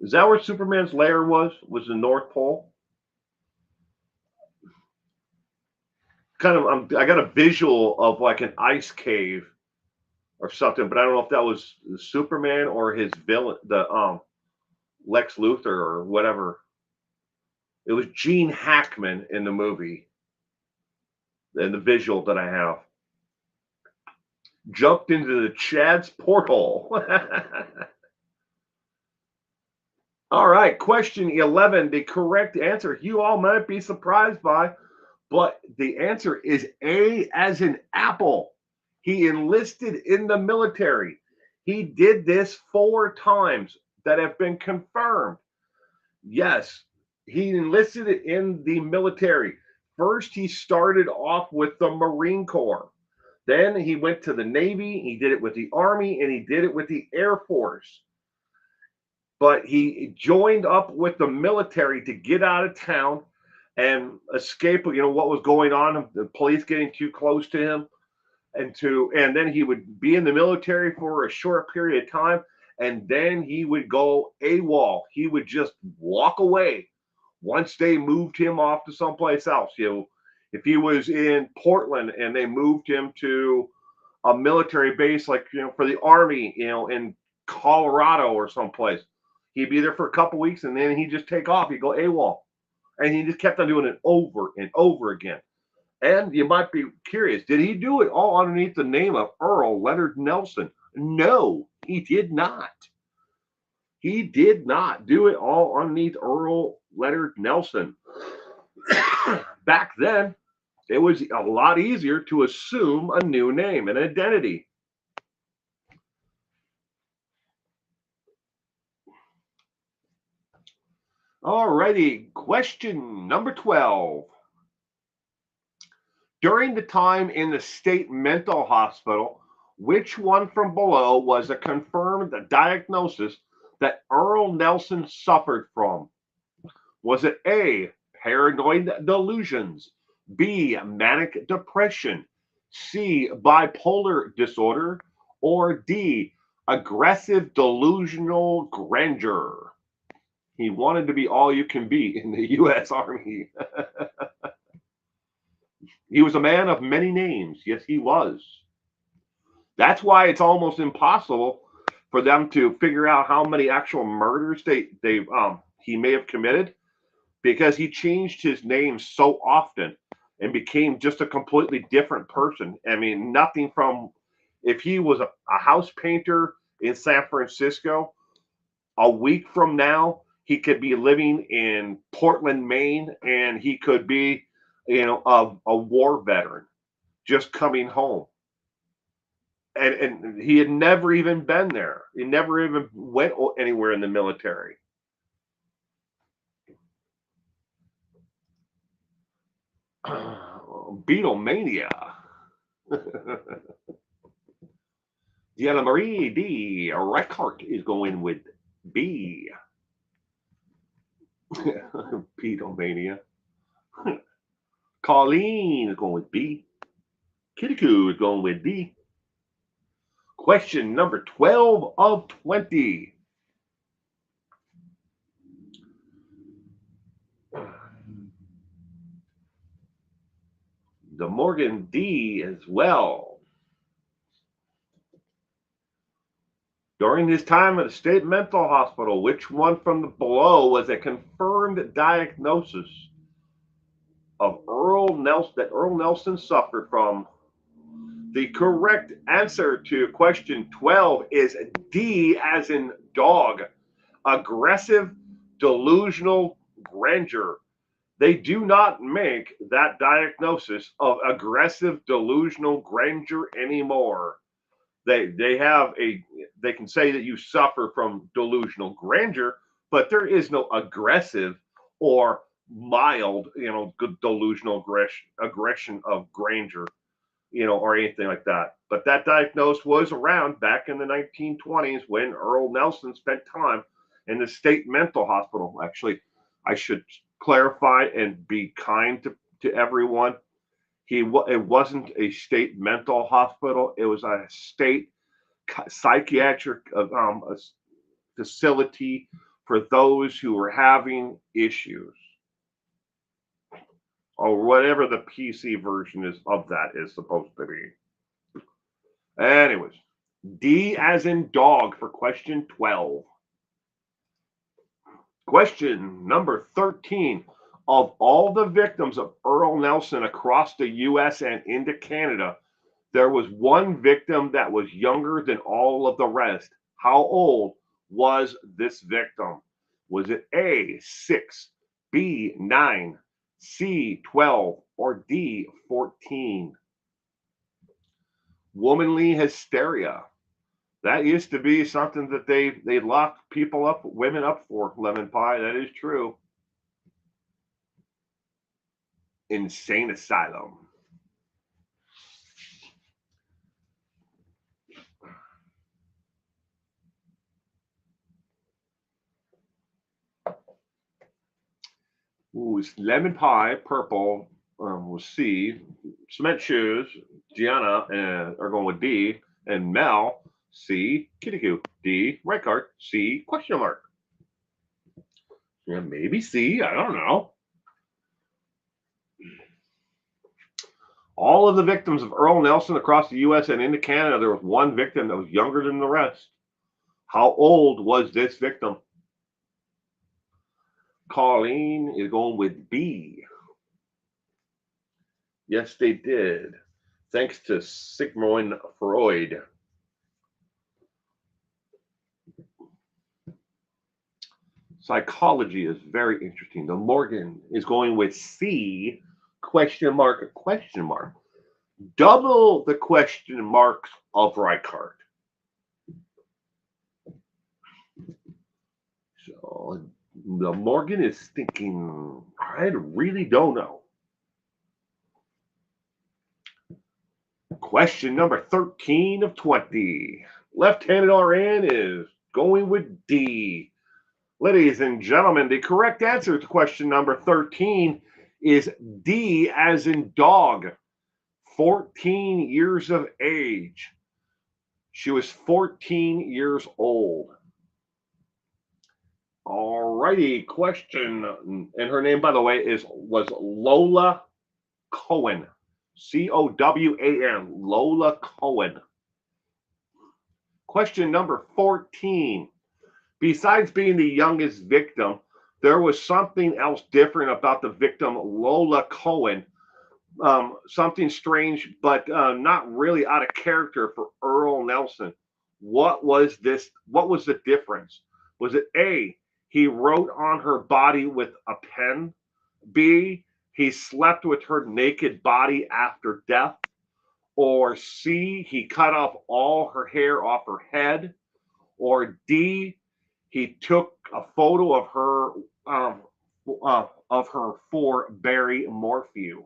Is that where Superman's lair was? Was the North Pole? Kind of, I got a visual of like an ice cave or something, but I don't know if that was Superman or his villain, the Lex Luthor or whatever. It was Gene Hackman in the movie, and the visual that I have. Jumped into the Chad's porthole. All right, question 11. The correct answer, you all might be surprised by, but the answer is A as in apple. He enlisted in the military. He did this 4 times that have been confirmed. Yes, he enlisted in the military. First, he started off with the Marine Corps. Then he went to the Navy. He did it with the Army, and he did it with the Air Force. But he joined up with the military to get out of town and escape, what was going on, the police getting too close to him. And then he would be in the military for a short period of time, and then he would go AWOL. He would just walk away once they moved him off to someplace else. If he was in Portland and they moved him to a military base, like for the Army, in Colorado or someplace, he'd be there for a couple weeks, and then he'd just take off. He'd go AWOL, and he just kept on doing it over and over again. And you might be curious, did he do it all underneath the name of Earle Leonard Nelson? No, he did not. He did not do it all underneath Earle Leonard Nelson. Back then, it was a lot easier to assume a new name and identity. Alrighty, question number 12. During the time in the state mental hospital, which one from below was a confirmed diagnosis that Earle Nelson suffered from? Was it A, paranoid delusions, B, manic depression, C, bipolar disorder, or D, aggressive delusional grandeur? He wanted to be all you can be in the U.S. Army. He was a man of many names. Yes, he was. That's why it's almost impossible for them to figure out how many actual murders he may have committed, because he changed his name so often and became just a completely different person. I mean, nothing from, if he was a house painter in San Francisco, a week from now, he could be living in Portland, Maine, and he could be, a war veteran just coming home. And he had never even been there. He never even went anywhere in the military. Beatlemania. Diana Marie D. Reichardt is going with B. Beatlemania. Colleen is going with B. Kitiku is going with D. Question number 12 of 20. The Morgan D as well. During his time at the state mental hospital, which one from the below was a confirmed diagnosis of Earle Nelson suffered from? The correct answer to question 12 is D, as in dog. Aggressive delusional grandeur. They do not make that diagnosis of aggressive delusional grandeur anymore. They can say that you suffer from delusional grandeur, but there is no aggressive or mild, delusional aggression of grandeur, or anything like that. But that diagnosis was around back in the 1920s when Earle Nelson spent time in the state mental hospital. Actually, I should clarify and be kind to everyone. It wasn't a state mental hospital. It was a state psychiatric facility for those who were having issues, or whatever the PC version of that is supposed to be. Anyways, D as in dog for question 12. Question number 13. Of all the victims of Earle Nelson across the US and into Canada, there was one victim that was younger than all of the rest. How old was this victim? Was it A, 6, B, 9, C, 12, or D, 14? Womanly hysteria. That used to be something that they locked women up for, lemon pie. That is true. Insane asylum. Ooh, it's lemon pie, purple, was C. Cement shoes, Gianna are going with D. And Mel, C. Kitiku, D. Reichardt, C. Question mark. Yeah, maybe C. I don't know. All of the victims of Earle Nelson across the U.S. and into Canada, there was one victim that was younger than the rest. How old was this victim? Colleen is going with B. Yes, they did. Thanks to Sigmund Freud. Psychology is very interesting. The Morgan is going with C, question mark, question mark. Double the question marks of Reichardt. So the Morgan is thinking, I really don't know. Question number 13 of 20. Left-handed RN is going with D. Ladies and gentlemen, the correct answer to question number 13 is D as in dog. 14 years of age. She was 14 years old. All righty, question, and her name, by the way, was Lola Cohen. Cowan, Lola Cohen. Question number 14. Besides being the youngest victim, there was something else different about the victim, Lola Cohen. Something strange, but not really out of character for Earle Nelson. What was this? What was the difference? Was it A, he wrote on her body with a pen? B, he slept with her naked body after death? Or C, he cut off all her hair off her head? Or D, he took a photo of her for Barry Morphew?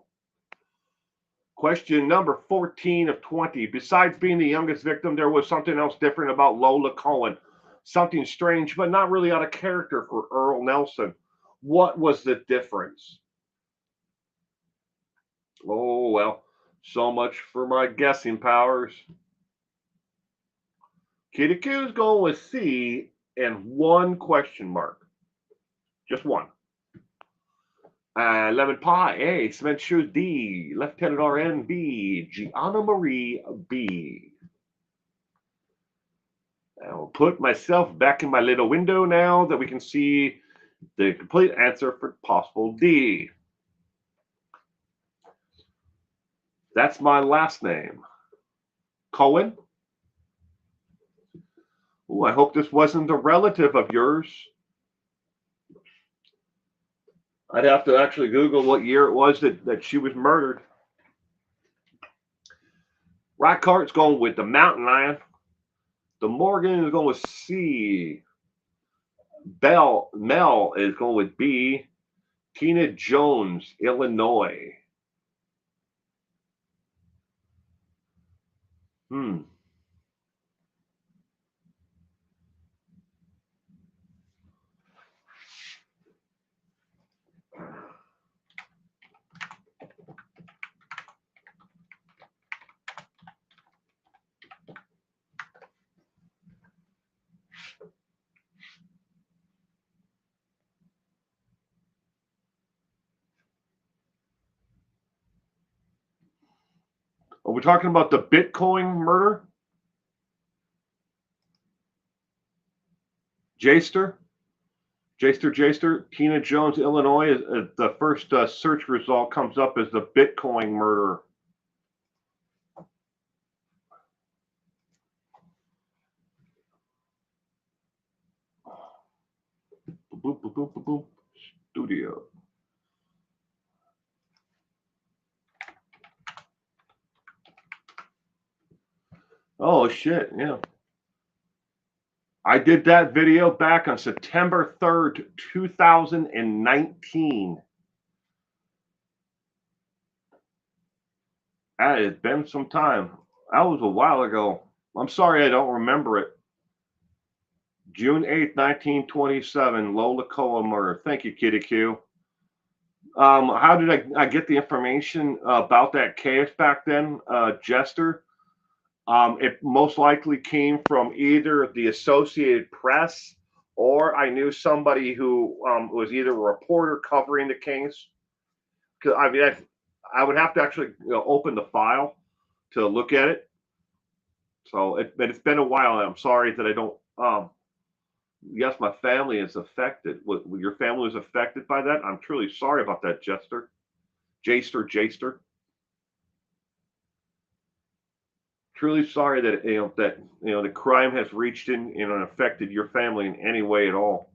Question number 14 of 20. Besides being the youngest victim, there was something else different about Lola Cohen. Something strange, but not really out of character for Earle Nelson. What was the difference? Oh, well, so much for my guessing powers. Kitty Q's going with C and one question mark. Just one. Lemon Pie A, Cement Shoes D, Lieutenant RN B, Gianna Marie B. I'll put myself back in my little window now that we can see the complete answer for possible D. That's my last name. Cohen. Oh, I hope this wasn't a relative of yours. I'd have to actually Google what year it was that she was murdered. Reichardt's going with the Mountain Lion. The Morgan is going with C. Mel is going with B. Tina Jones, Illinois. Are we talking about the Bitcoin murder? Jaster, Tina Jones, Illinois. The first search result comes up as the Bitcoin murder. Boop, boop, boop, boop, boop. Studio. Oh shit, yeah. I did that video back on September 3rd, 2019. That has been some time. That was a while ago. I'm sorry I don't remember it. June 8th, 1927, Lola Cohen murder. Thank you, Kitty Q. How did I get the information about that case back then, Jester? It most likely came from either the Associated Press or I knew somebody who was either a reporter covering the case. Because I mean, I would have to actually open the file to look at it. So but it's been a while. And I'm sorry that I don't. Yes, my family is affected. Your family was affected by that. I'm truly sorry about that, Jaster. Truly sorry that the crime has reached in and affected your family in any way at all.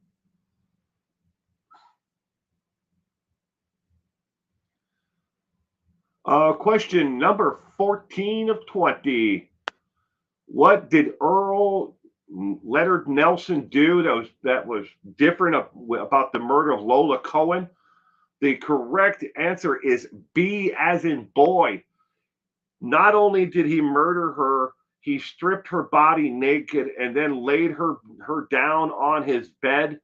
Question number 14 of 20. What did Earle Leonard Nelson do that was different about the murder of Lola Cohen? The correct answer is B as in boy. Not only did he murder her, he stripped her body naked and then laid her down on his bed,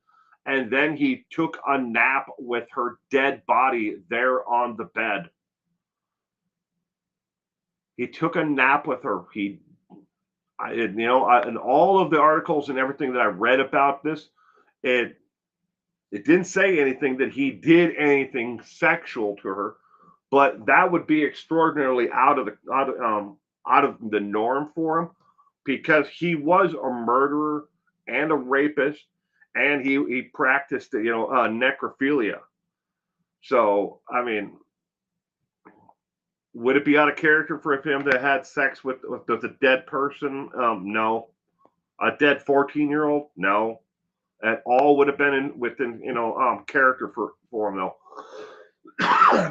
and then he took a nap with her dead body there on the bed. He took a nap with her. In all of the articles and everything that I read about this, it didn't say anything that he did anything sexual to her, but that would be extraordinarily out of the norm for him, because he was a murderer and a rapist, and he practiced necrophilia. So I mean, would it be out of character for him to have had sex with a dead person? No. A dead 14-year-old? No. That all would have been within character for him though.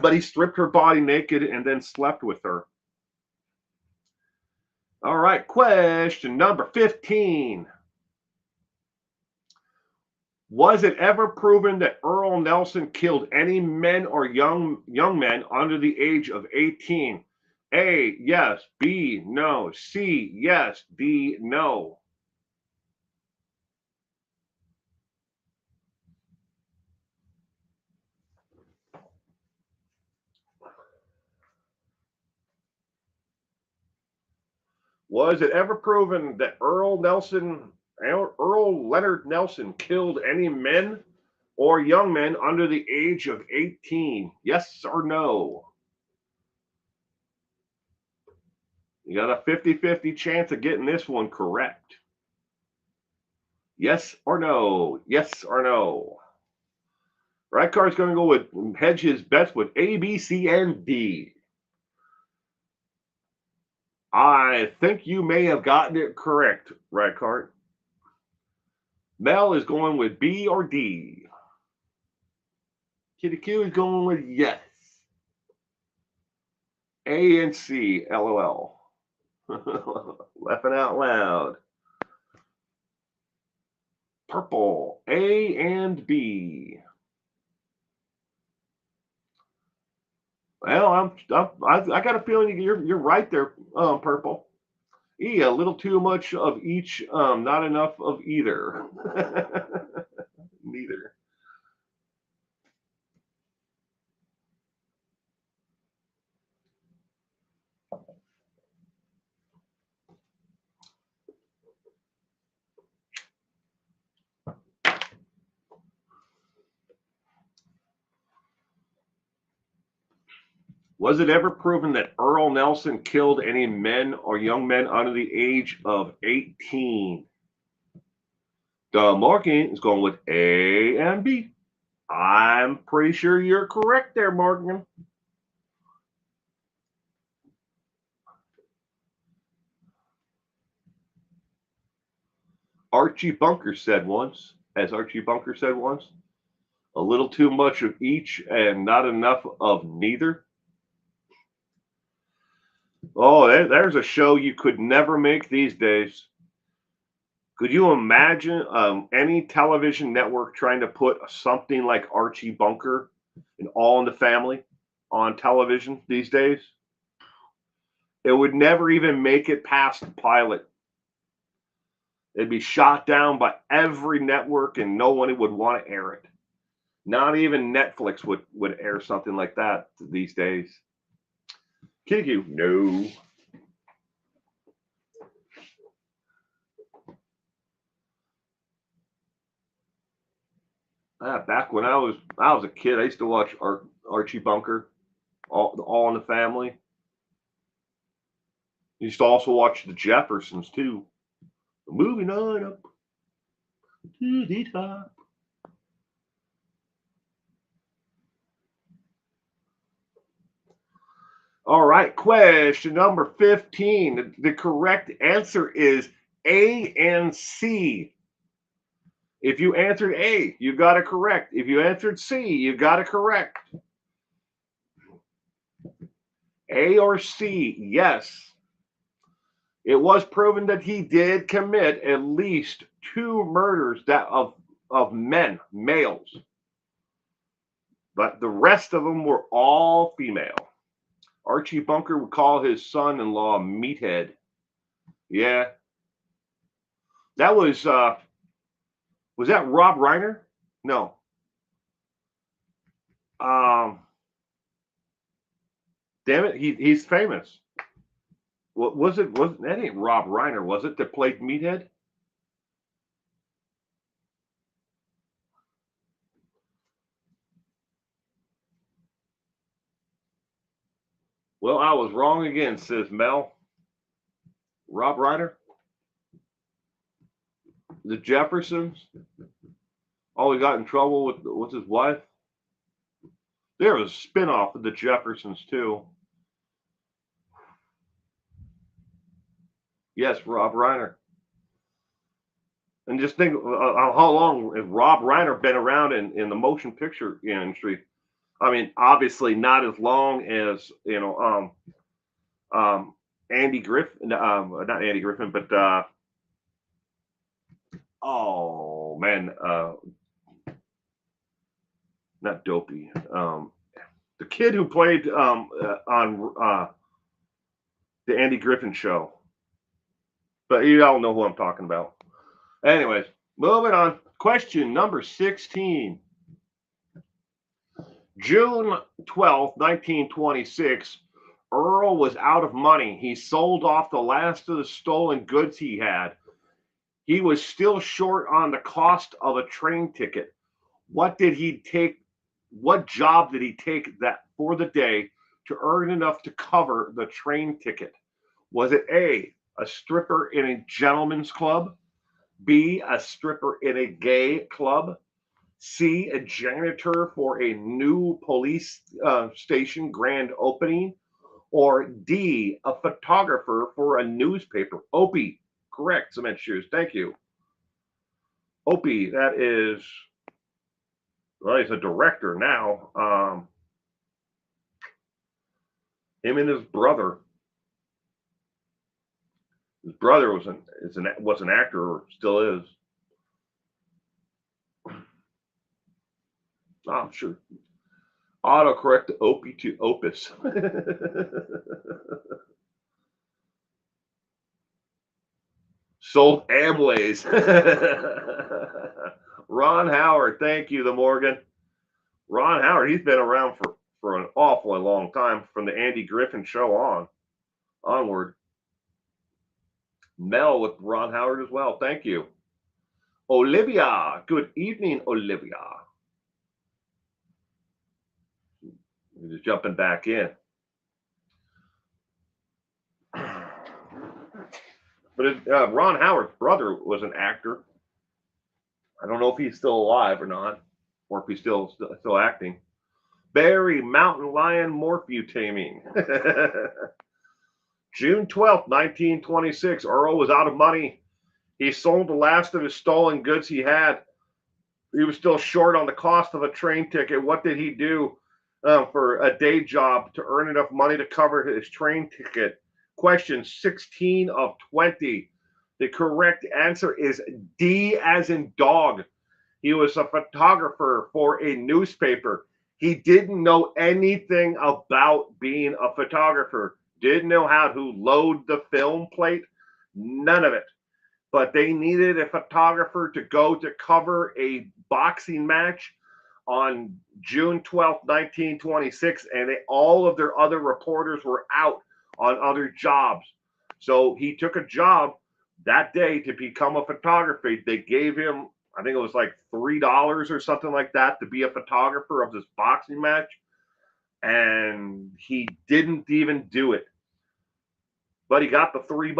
But he stripped her body naked and then slept with her. All right, question number 15. Was it ever proven that Earle Nelson killed any men or young men under the age of 18? A, yes. B, no. C, yes. D, no. Was it ever proven that Earle Leonard Nelson killed any men or young men under the age of 18? Yes or no? You got a 50-50 chance of getting this one correct. Yes or no? Yes or no? Right card's going to go with hedge his bets with A, B, C, and D. I think you may have gotten it correct, right card. Mel is going with B or D. Kitty Q is going with yes. A and C, LOL. Laughing out loud. Purple, A and B. Well, I got a feeling you're right there, Purple. A little too much of each, not enough of either. Neither. Was it ever proven that Earle Nelson killed any men or young men under the age of 18? The Morgan is going with A and B. I'm pretty sure you're correct there, Morgan. Archie Bunker said once, a little too much of each and not enough of neither. Oh, there's a show you could never make these days. Could you imagine any television network trying to put something like Archie Bunker and All in the Family on television these days? It would never even make it past the pilot. It'd be shot down by every network and no one would want to air it. Not even Netflix would air something like that these days. Kidding you? No. Back when I was a kid, I used to watch Archie Bunker, all in the Family. I used to also watch the Jeffersons too. Moving on up to the top. All right, question number 15. The correct answer is A and C. If you answered A, you got it correct. If you answered C, you got it correct. A or C? Yes. It was proven that he did commit at least 2 murders that of men, males, but the rest of them were all female. Archie Bunker would call his son-in-law Meathead. Yeah, that was that Rob Reiner? No. Um, damn it, he's famous. What was it? Wasn't that ain't Rob Reiner? Was it that played Meathead? Well, I was wrong again, says Mel. Rob Reiner, the Jeffersons. Oh, he got in trouble with his wife. There was a spinoff of the Jeffersons too. Yes, Rob Reiner. And just think how long has Rob Reiner been around in the motion picture industry? I mean, obviously not as long as Andy Griffin, not Andy Griffin, but oh man, not Dopey. The kid who played on the Andy Griffin show. But you all know who I'm talking about. Anyways, moving on. Question number 16. June 12th, 1926, Earle was out of money. He sold off the last of the stolen goods he had. He was still short on the cost of a train ticket. What did he take? What job did he take that for the day to earn enough to cover the train ticket? Was it A, a stripper in a gentleman's club? B, a stripper in a gay club? C, a janitor for a new police station grand opening? Or D, a photographer for a newspaper? Opie, correct, Cement Shoes. Thank you. Opie, that is, well, he's a director now. Him and his brother. His brother was an actor, or still is. Oh, I'm sure. Autocorrect Opie to Opus. Sold Amways. Ron Howard, thank you, the Morgan. Ron Howard, he's been around for an awfully long time, from the Andy Griffin show onward. Mel with Ron Howard as well. Thank you. Olivia, good evening, Olivia. Just jumping back in. But Ron Howard's brother was an actor. I don't know if he's still alive or not, or if he's still acting. Barry, mountain lion morphutamine. June 12th, 1926, Earle was out of money. He sold the last of his stolen goods he had. He was still short on the cost of a train ticket. What did he do for a day job to earn enough money to cover his train ticket? Question 16 of 20. The correct answer is D as in dog. He was a photographer for a newspaper. He didn't know anything about being a photographer. Didn't know how to load the film plate. None of it. But they needed a photographer to go to cover a boxing match on June 12th, 1926, and all of their other reporters were out on other jobs. So he took a job that day to become a photographer. They gave him, I think it was like $3 or something like that, to be a photographer of this boxing match. And he didn't even do it. But he got the $3.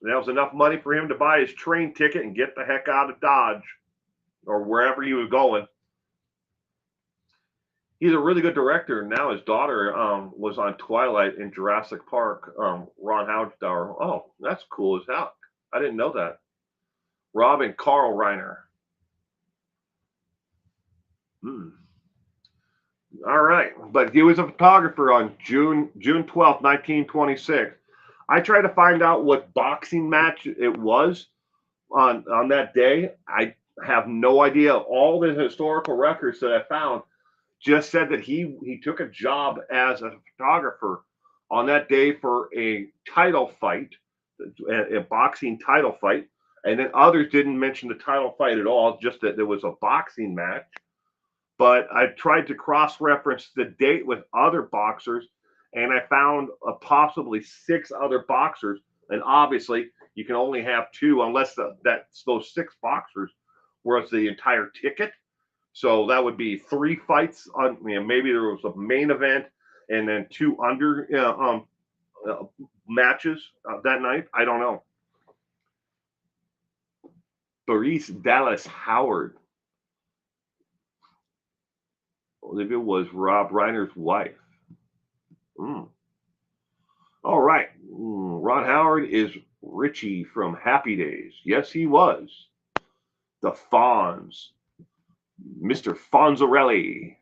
That was enough money for him to buy his train ticket and get the heck out of Dodge or wherever he was going. He's a really good director. Now his daughter was on Twilight in Jurassic Park. Ron Howard's daughter. Oh, that's cool as hell. I didn't know that. Rob and Carl Reiner. All right, but he was a photographer on June 12th, 1926. I tried to find out what boxing match it was on that day. I have no idea. All the historical records that I found just said that he took a job as a photographer on that day for a title fight, a boxing title fight, and then others didn't mention the title fight at all, just that there was a boxing match. But I tried to cross reference the date with other boxers, and I found possibly six other boxers. And obviously, you can only have two unless those six boxers were the entire ticket. So that would be three fights on. Maybe there was a main event and then two under uh, matches that night. I don't know. Doris Dallas Howard. Olivia was Rob Reiner's wife. Mm. All right. Ron Howard is Richie from Happy Days. Yes, he was. The Fonz. Mr. Fonzarelli.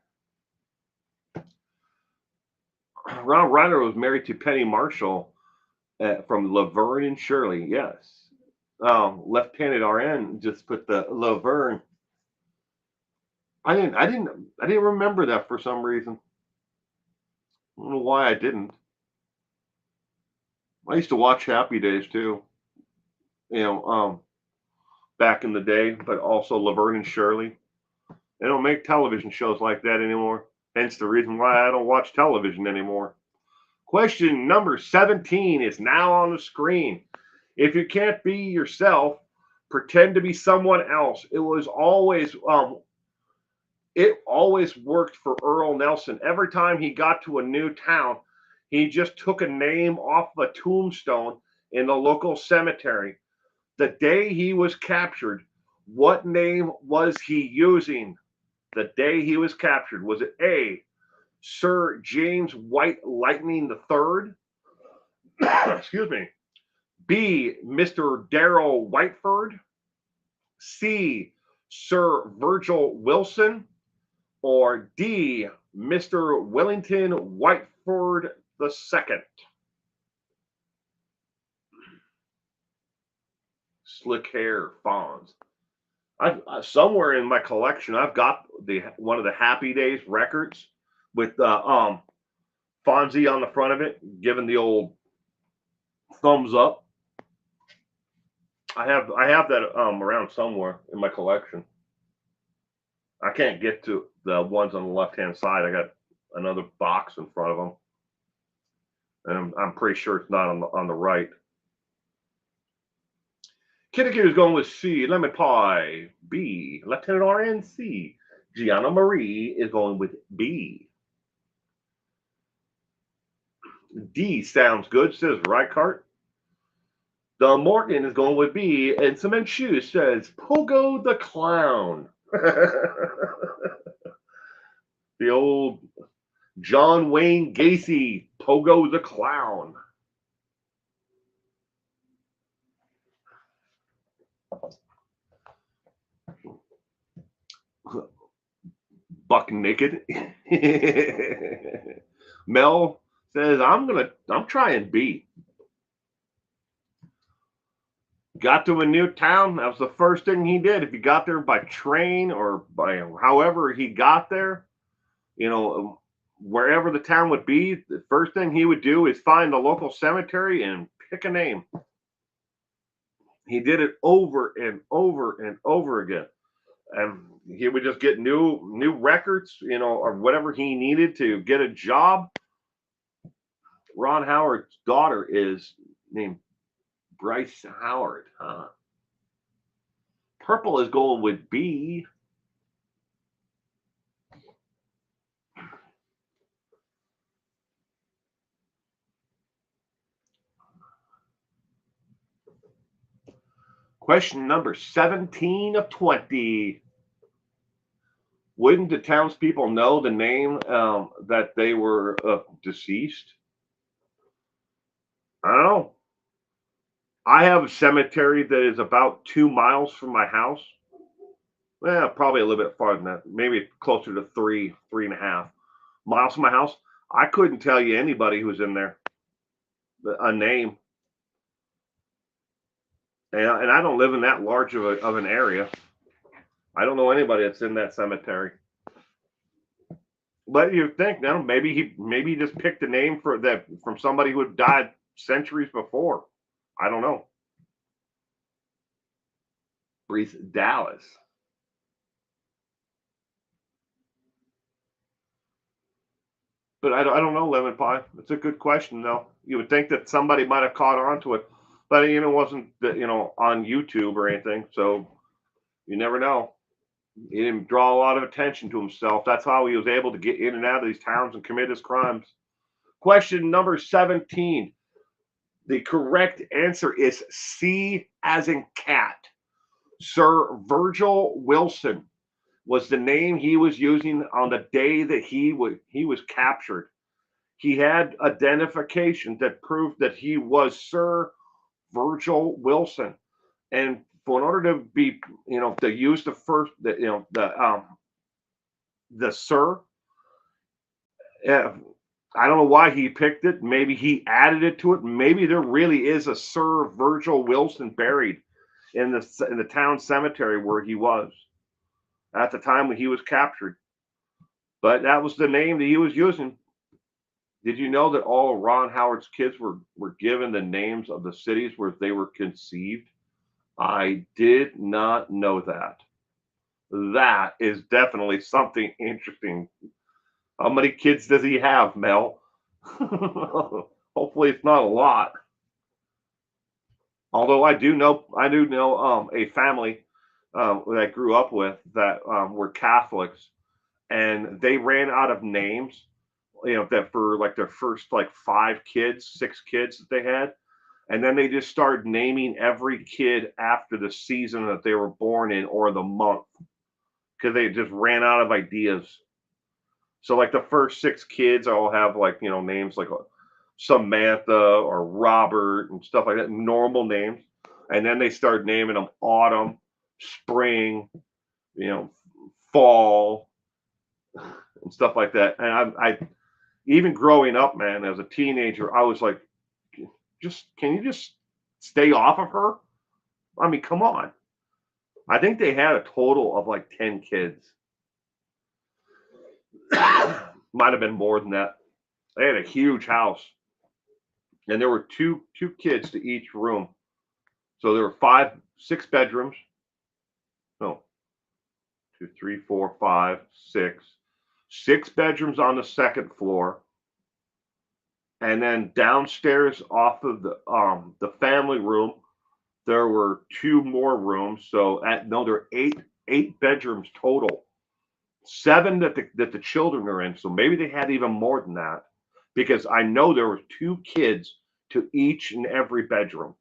Ron Reiner was married to Penny Marshall from Laverne and Shirley. Yes. Lieutenant RN just put the Laverne. I didn't remember that for some reason. I don't know why I didn't. I used to watch Happy Days too. You know, back in the day, but also Laverne and Shirley. They don't make television shows like that anymore. Hence the reason why I don't watch television anymore. Question number 17 is now on the screen. If you can't be yourself, pretend to be someone else. It always worked for Earle Nelson. Every time he got to a new town, he just took a name off a tombstone in the local cemetery. The day he was captured, what name was he using? The day he was captured, was it A, Sir James White Lightning III? Excuse me. B, Mr. Darrell Whiteford? C, Sir Virgil Wilson? Or D, Mr. Wellington Whiteford II? Slick hair, Fonz. Somewhere in my collection, I've got one of the Happy Days records with Fonzie on the front of it, giving the old thumbs up. I have that around somewhere in my collection. I can't get to the ones on the left hand side. I got another box in front of them, and I'm pretty sure it's not on the right. Kittiku is going with C, lemon pie. B, Lieutenant RNC. Gianna Marie is going with B. D sounds good, says Reichardt. The Morgan is going with B, and Cement Shoes says Pogo the Clown. The old John Wayne Gacy, Pogo the Clown. Buck naked. Mel says, I'm trying B. Got to a new town. That was the first thing he did. If he got there by train or by however he got there, wherever the town would be, the first thing he would do is find the local cemetery and pick a name. He did it over and over and over again. And he would just get new records, or whatever he needed to get a job. Ron Howard's daughter is named Bryce Howard, huh? Purple is going with B. Question number 17 of 20. Wouldn't the townspeople know the name that they were deceased? I don't know. I have a cemetery that is about 2 miles from my house. Well, probably a little bit farther than that. Maybe closer to three and a half. miles from my house. I couldn't tell you anybody who was in there, a name. And I don't live in that large of an area. I don't know anybody that's in that cemetery. But you think, no, maybe he just picked a name for that from somebody who had died centuries before. I don't know. Breathe Dallas. But I don't know, Lemon Pie. It's a good question, though. You would think that somebody might have caught on to it, but it wasn't on YouTube or anything. So you never know. He didn't draw a lot of attention to himself. That's how he was able to get in and out of these towns and commit his crimes. Question number 17. The correct answer is C as in cat. Sir Virgil Wilson was the name he was using on the day that he was captured. He had identification that proved that he was Sir Virgil Wilson. And in order to be, to use the first, the Sir, I don't know why he picked it. Maybe he added it to it. Maybe there really is a Sir Virgil Wilson buried in the town cemetery where he was at the time when he was captured. But that was the name that he was using. Did you know that all of Ron Howard's kids were given the names of the cities where they were conceived? I did not know that. That is definitely something interesting. How many kids does he have, Mel? Hopefully it's not a lot. Although I do know a family that I grew up with that were Catholics, and they ran out of names, that for like their first like 6 kids that they had, and then they just started naming every kid after the season that they were born in or the month, because they just ran out of ideas. So like the first 6 kids all have like names like Samantha or Robert and stuff like that, normal names, and then they started naming them autumn, spring, fall, and stuff like that. And I even growing up, man, as a teenager, I was like, can you just stay off of her? I mean, come on. I think they had a total of like 10 kids. Might have been more than that. They had a huge house, and there were two kids to each room. So there were 6 bedrooms. No, 2, 3, 4, 5, 6. 6 bedrooms on the second floor, and then downstairs off of the family room, there were 2 more rooms. So there are 8 bedrooms total. 7 that the children are in. So maybe they had even more than that, because I know there were 2 kids to each and every bedroom.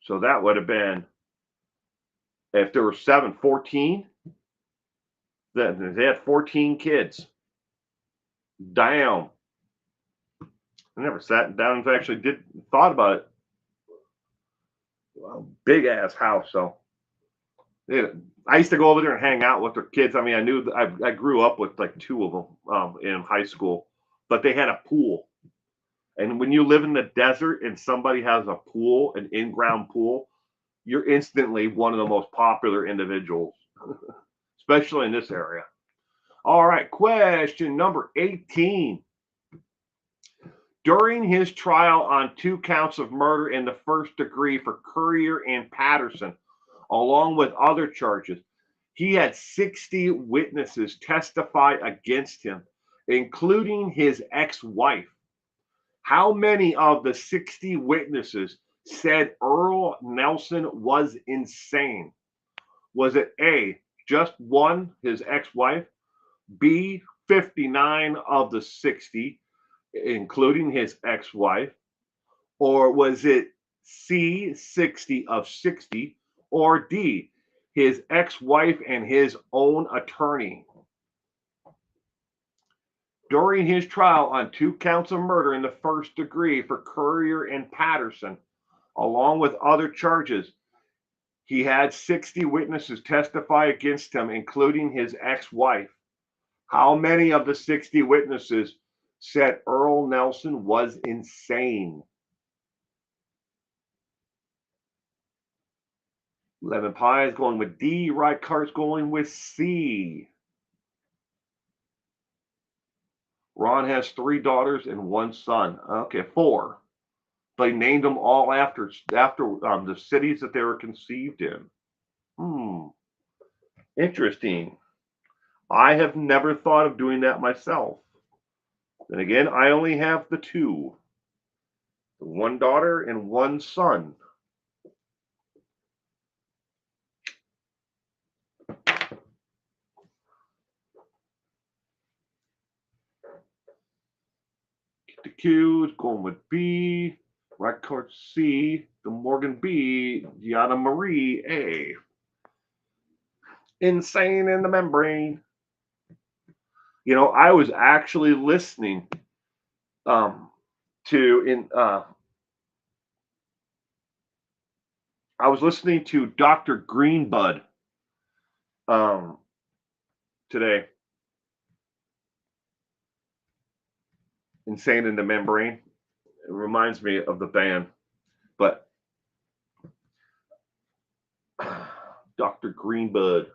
So that would have been, if there were 7, 14. Then they had 14 kids. Damn. I never sat down and actually thought about it. Well, big ass house. So I used to go over there and hang out with their kids. I mean, I grew up with like 2 of them in high school, but they had a pool. And when you live in the desert and somebody has a pool, an in-ground pool, you're instantly one of the most popular individuals, especially in this area. All right, question number 18. During his trial on 2 counts of murder in the first degree for Currier and Patterson, along with other charges, he had 60 witnesses testify against him, including his ex-wife. How many of the 60 witnesses said Earle Nelson was insane? Was it A, just 1, his ex-wife, B, 59 of the 60, including his ex-wife, or was it C, 60 of 60, or D, his ex-wife and his own attorney? During his trial on 2 counts of murder in the first degree for Currier and Patterson, along with other charges, he had 60 witnesses testify against him, including his ex-wife. How many of the 60 witnesses said Earle Nelson was insane? Lemon Pie is going with D. Reichardt's going with C. Ron has 3 daughters and 1 son. Okay, 4. They named them all after the cities that they were conceived in. Interesting. I have never thought of doing that myself. Then again, I only have the 2. 1 daughter and 1 son. The Q is going with B. Record C. The Morgan B. Gianna Marie A. Insane in the membrane. You know, I was actually listening I was listening to Dr. Greenbud today. Insane in the Membrane. It reminds me of the band, but Dr. Greenbud.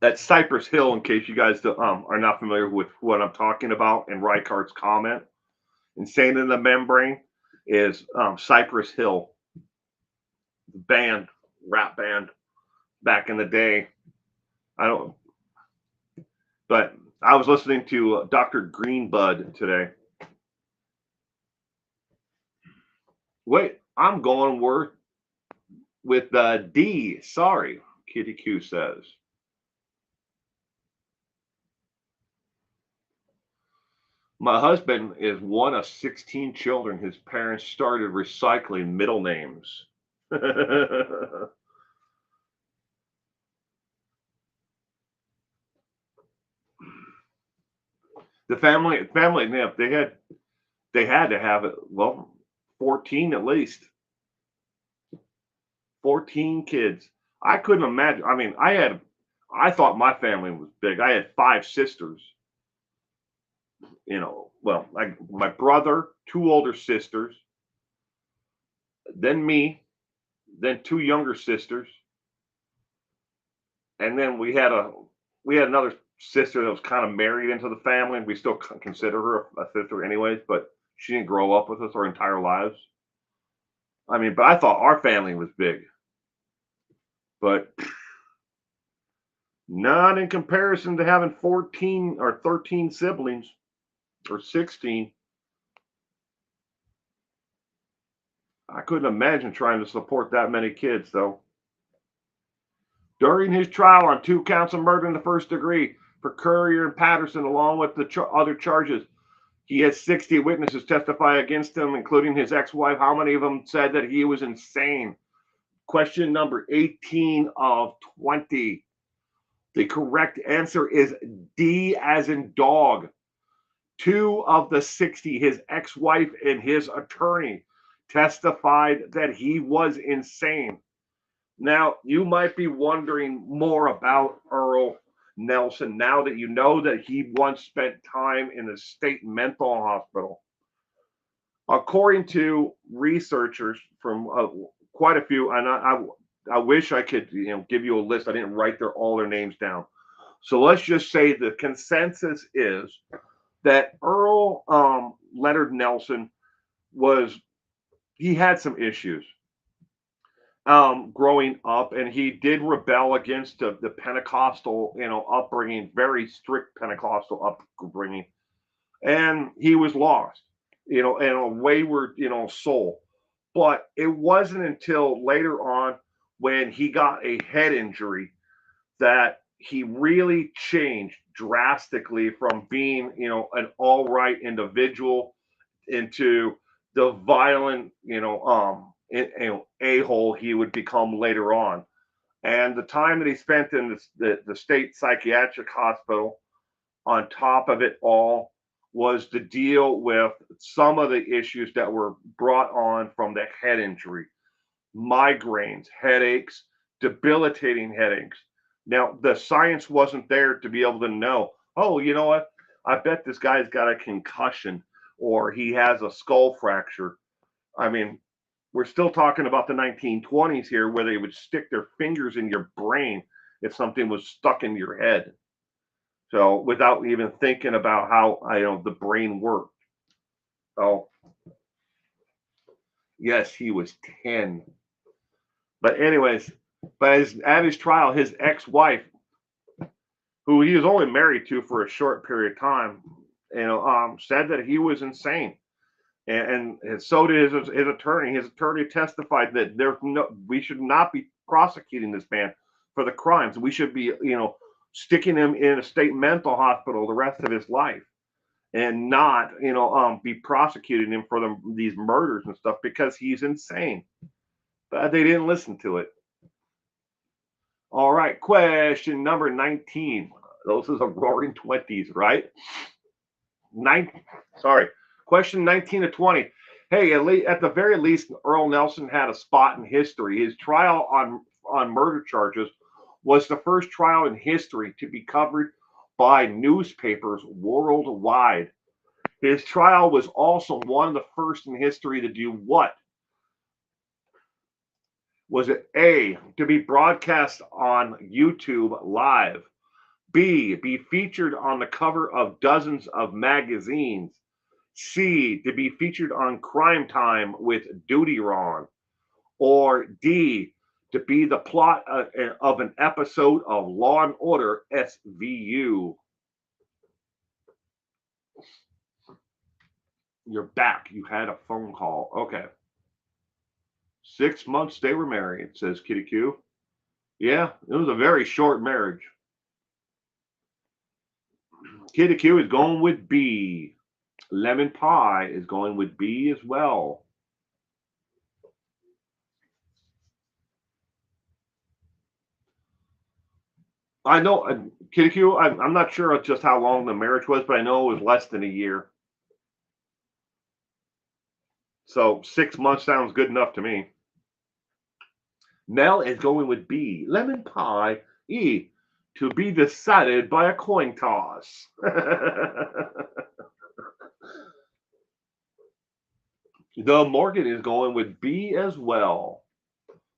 That's Cypress Hill, in case you guys are not familiar with what I'm talking about, and Reichardt's comment. Insane in the Membrane is Cypress Hill, band, rap band, back in the day. But I was listening to Dr. Greenbud today. Wait, I'm going with D. Sorry, Kitty Q says. My husband is one of 16 children. His parents started recycling middle names. The family name, they had to have it, well, 14 at least. 14 kids. I couldn't imagine. I mean, I thought my family was big. I had 5 sisters. You know, well, my brother, 2 older sisters, then me, then 2 younger sisters, and then we had another sister that was kind of married into the family, and we still consider her a sister anyways, but she didn't grow up with us our entire lives. I mean, but I thought our family was big, but not in comparison to having 14 or 13 siblings or 16. I couldn't imagine trying to support that many kids, though. During his trial on 2 counts of murder in the first degree for Currier and Patterson, along with the other charges, he had 60 witnesses testify against him, including his ex-wife. How many of them said that he was insane? Question number 18 of 20. The correct answer is D as in dog. 2 of the 60, his ex-wife and his attorney, testified that he was insane. Now, you might be wondering more about Earle Nelson now that you know that he once spent time in a state mental hospital. According to researchers from quite a few, and I wish I could give you a list. I didn't write all their names down. So let's just say the consensus is that Earle Leonard Nelson he had some issues growing up, and he did rebel against the Pentecostal, upbringing, very strict Pentecostal upbringing, and he was lost, and a wayward, soul. But it wasn't until later on when he got a head injury that he really changed drastically from being, an all right individual into the violent, a-hole he would become later on. And the time that he spent in the state psychiatric hospital, on top of it all, was to deal with some of the issues that were brought on from the head injury: migraines, headaches, debilitating headaches, Now, the science wasn't there to be able to know, oh, you know what? I bet this guy's got a concussion or he has a skull fracture. I mean, we're still talking about the 1920s here where they would stick their fingers in your brain if something was stuck in your head. So without even thinking about how the brain worked. So yes, he was 10. But anyways, at his trial, his ex-wife, who he was only married to for a short period of time, said that he was insane. And so did his attorney. His attorney testified that we should not be prosecuting this man for the crimes. We should be, sticking him in a state mental hospital the rest of his life, and not, be prosecuting him for these murders and stuff because he's insane. But they didn't listen to it. All right, question number 19. Those are the roaring 20s, right? Question 19 to 20. Hey, at the very least, Earle Nelson had a spot in history. His trial on murder charges was the first trial in history to be covered by newspapers worldwide. His trial was also one of the first in history to do what? Was it A, to be broadcast on YouTube live? B, be featured on the cover of dozens of magazines? C, to be featured on Crime Time with Duty Ron? Or D, to be the plot of an episode of Law and Order SVU? You're back. You had a phone call. Okay. 6 months they were married, says Kitty Q. Yeah, it was a very short marriage. Kitty Q is going with B. Lemon Pie is going with B as well. I know, Kitty Q, I'm not sure just how long the marriage was, but I know it was less than a year. So 6 months sounds good enough to me. Mel is going with B. Lemon Pie. E. To be decided by a coin toss. The Morgan is going with B as well.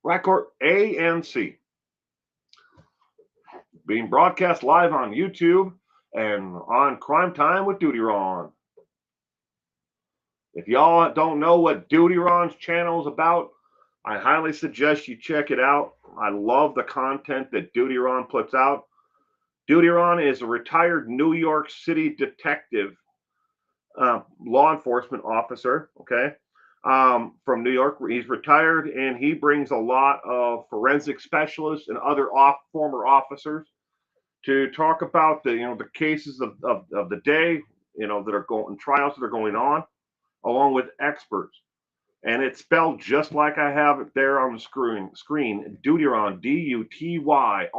Record A and C. Being broadcast live on YouTube and on Crime Time with Duty Ron. If y'all don't know what Duty Ron's channel is about, I highly suggest you check it out. I love the content that Duty Ron puts out. Duty Ron is a retired New York City detective, law enforcement officer, okay, from New York. He's retired, and he brings a lot of forensic specialists and other former officers to talk about the cases of the day, that are going, trials that are going on, along with experts. And it's spelled just like I have it there on the screen. Dutyron, Dutryron.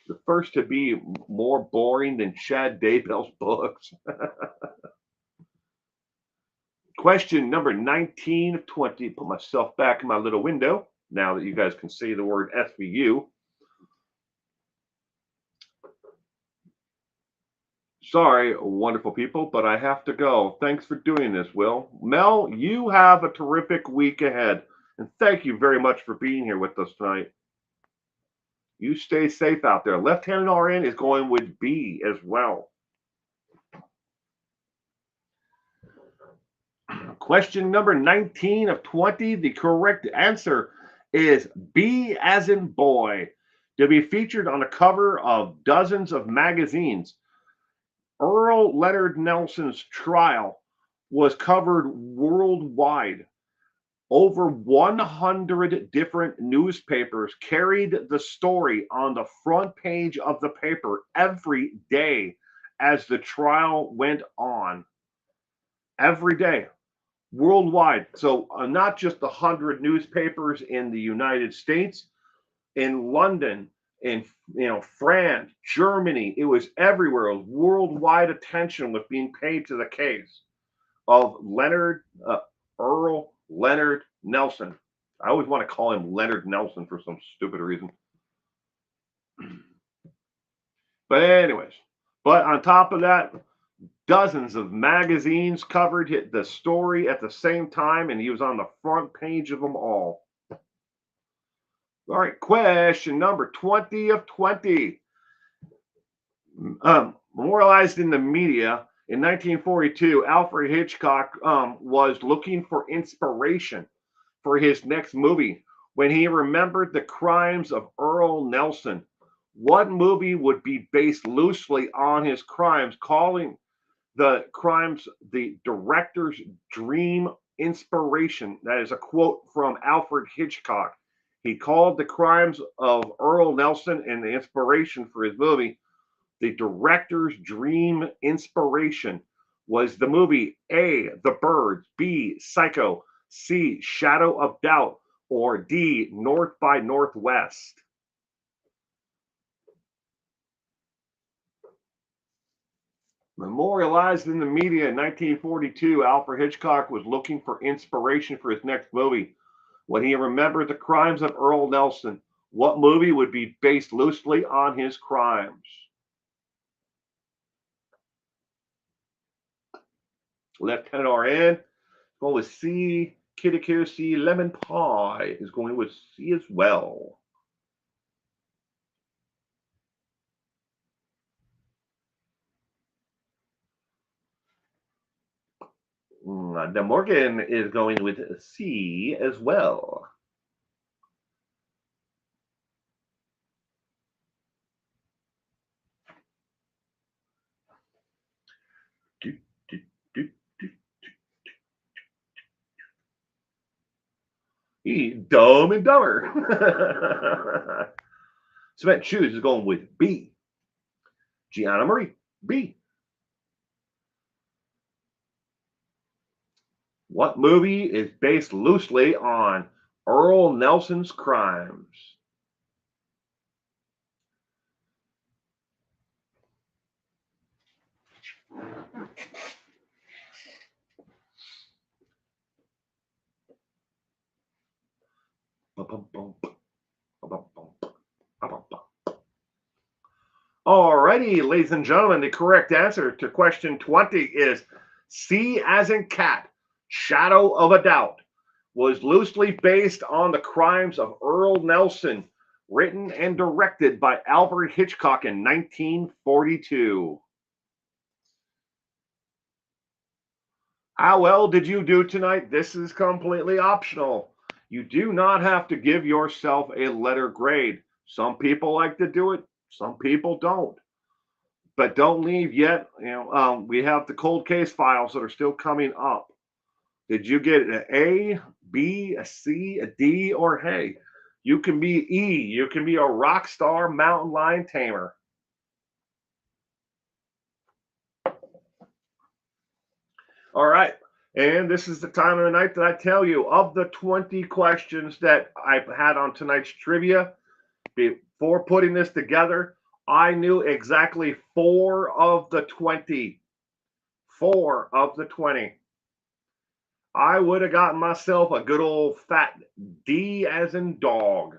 The first to be more boring than Chad Daybell's books. Question number 19 of 20. Put myself back in my little window now that you guys can see the word SVU. Sorry, wonderful people, but I have to go. Thanks for doing this, Will. Mel, you have a terrific week ahead, and thank you very much for being here with us tonight. You stay safe out there. Left-handed RN is going with B as well. Question number 19 of 20. The correct answer is B as in boy. To be featured on the cover of dozens of magazines. Earle Leonard Nelson's trial was covered worldwide. Over 100 different newspapers carried the story on the front page of the paper every day as the trial went on. Every day, worldwide. So not just 100 newspapers in the United States, in London, in France, Germany, it was everywhere. It was worldwide attention was being paid to the case of Earle Leonard Nelson. I always want to call him Leonard Nelson for some stupid reason. But anyways, but on top of that, dozens of magazines covered the story at the same time, and he was on the front page of them all. All right, question number 20 of 20. Memorialized in the media in 1942, Alfred Hitchcock was looking for inspiration for his next movie when he remembered the crimes of Earle Nelson. What movie would be based loosely on his crimes, calling the crimes the director's dream inspiration? That is a quote from Alfred Hitchcock. He called the crimes of Earle Nelson and the inspiration for his movie the director's dream inspiration. Was the movie A, The Birds, B, Psycho, C, Shadow of Doubt, or D, North by Northwest? Memorialized in the media in 1942, Alfred Hitchcock was looking for inspiration for his next movie when he remembered the crimes of Earle Nelson. What movie would be based loosely on his crimes? Lieutenant RN going with C. Kitty C. Lemon Pie is going with C as well. De Morgan is going with C as well. Dumb and Dumber. Cement Shoes is going with B. Gianna Marie, B. What movie is based loosely on Earle Nelson's crimes? Alrighty, ladies and gentlemen, the correct answer to question 20 is C as in cat. Shadow of a Doubt was loosely based on the crimes of Earle Nelson, written and directed by Alfred Hitchcock in 1942. How well did you do tonight? This is completely optional. You do not have to give yourself a letter grade. Some people like to do it, some people don't. But don't leave yet. We have the cold case files that are still coming up. Did you get an A, B, a C, a D, or hey, you can be E. You can be a rock star mountain lion tamer. All right. And this is the time of the night that I tell you of the 20 questions that I've had on tonight's trivia. Before putting this together, I knew exactly 4 of the 20. 4 of the 20. I would have gotten myself a good old fat D as in dog.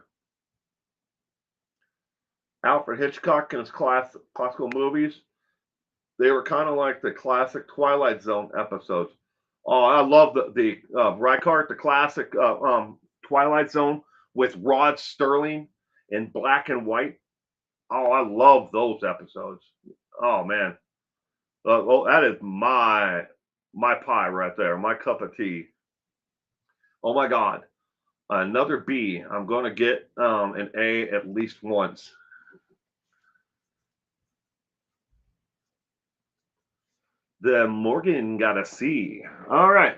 Alfred Hitchcock and his classical movies, they were kind of like the classic Twilight Zone episodes. Oh, I love the Reichardt, the classic Twilight Zone with Rod Sterling in black and white. Oh, I love those episodes. Oh man, that is my pie right there, my cup of tea. Oh my God, another B. I'm going to get an A at least once. The Morgan got a C. All right.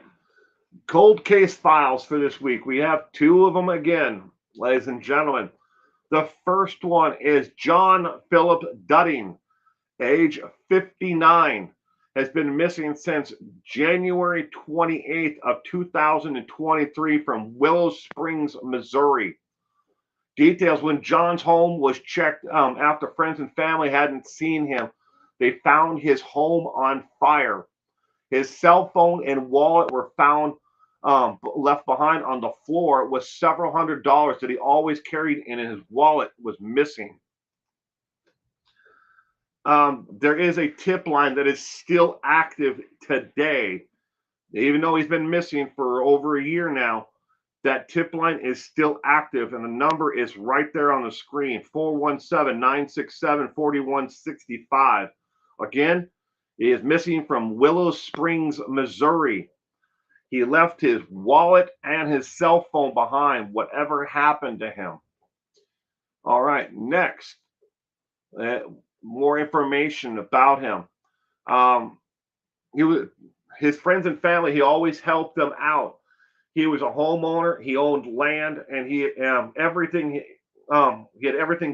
Cold case files for this week. We have 2 of them again, ladies and gentlemen. The first one is John Philip Dudding, age 59, has been missing since January 28th of 2023 from Willow Springs, Missouri. Details: when John's home was checked after friends and family hadn't seen him, they found his home on fire. His cell phone and wallet were found left behind on the floor with several $100s that he always carried in his wallet was missing. There is a tip line that is still active today, even though he's been missing for over a year now. That tip line is still active, and the number is right there on the screen, 417-967-4165. Again, he is missing from Willow Springs, Missouri. He left his wallet and his cell phone behind, whatever happened to him. All right, next, more information about him. His friends and family, he always helped them out. He was a homeowner. He owned land, and he had everything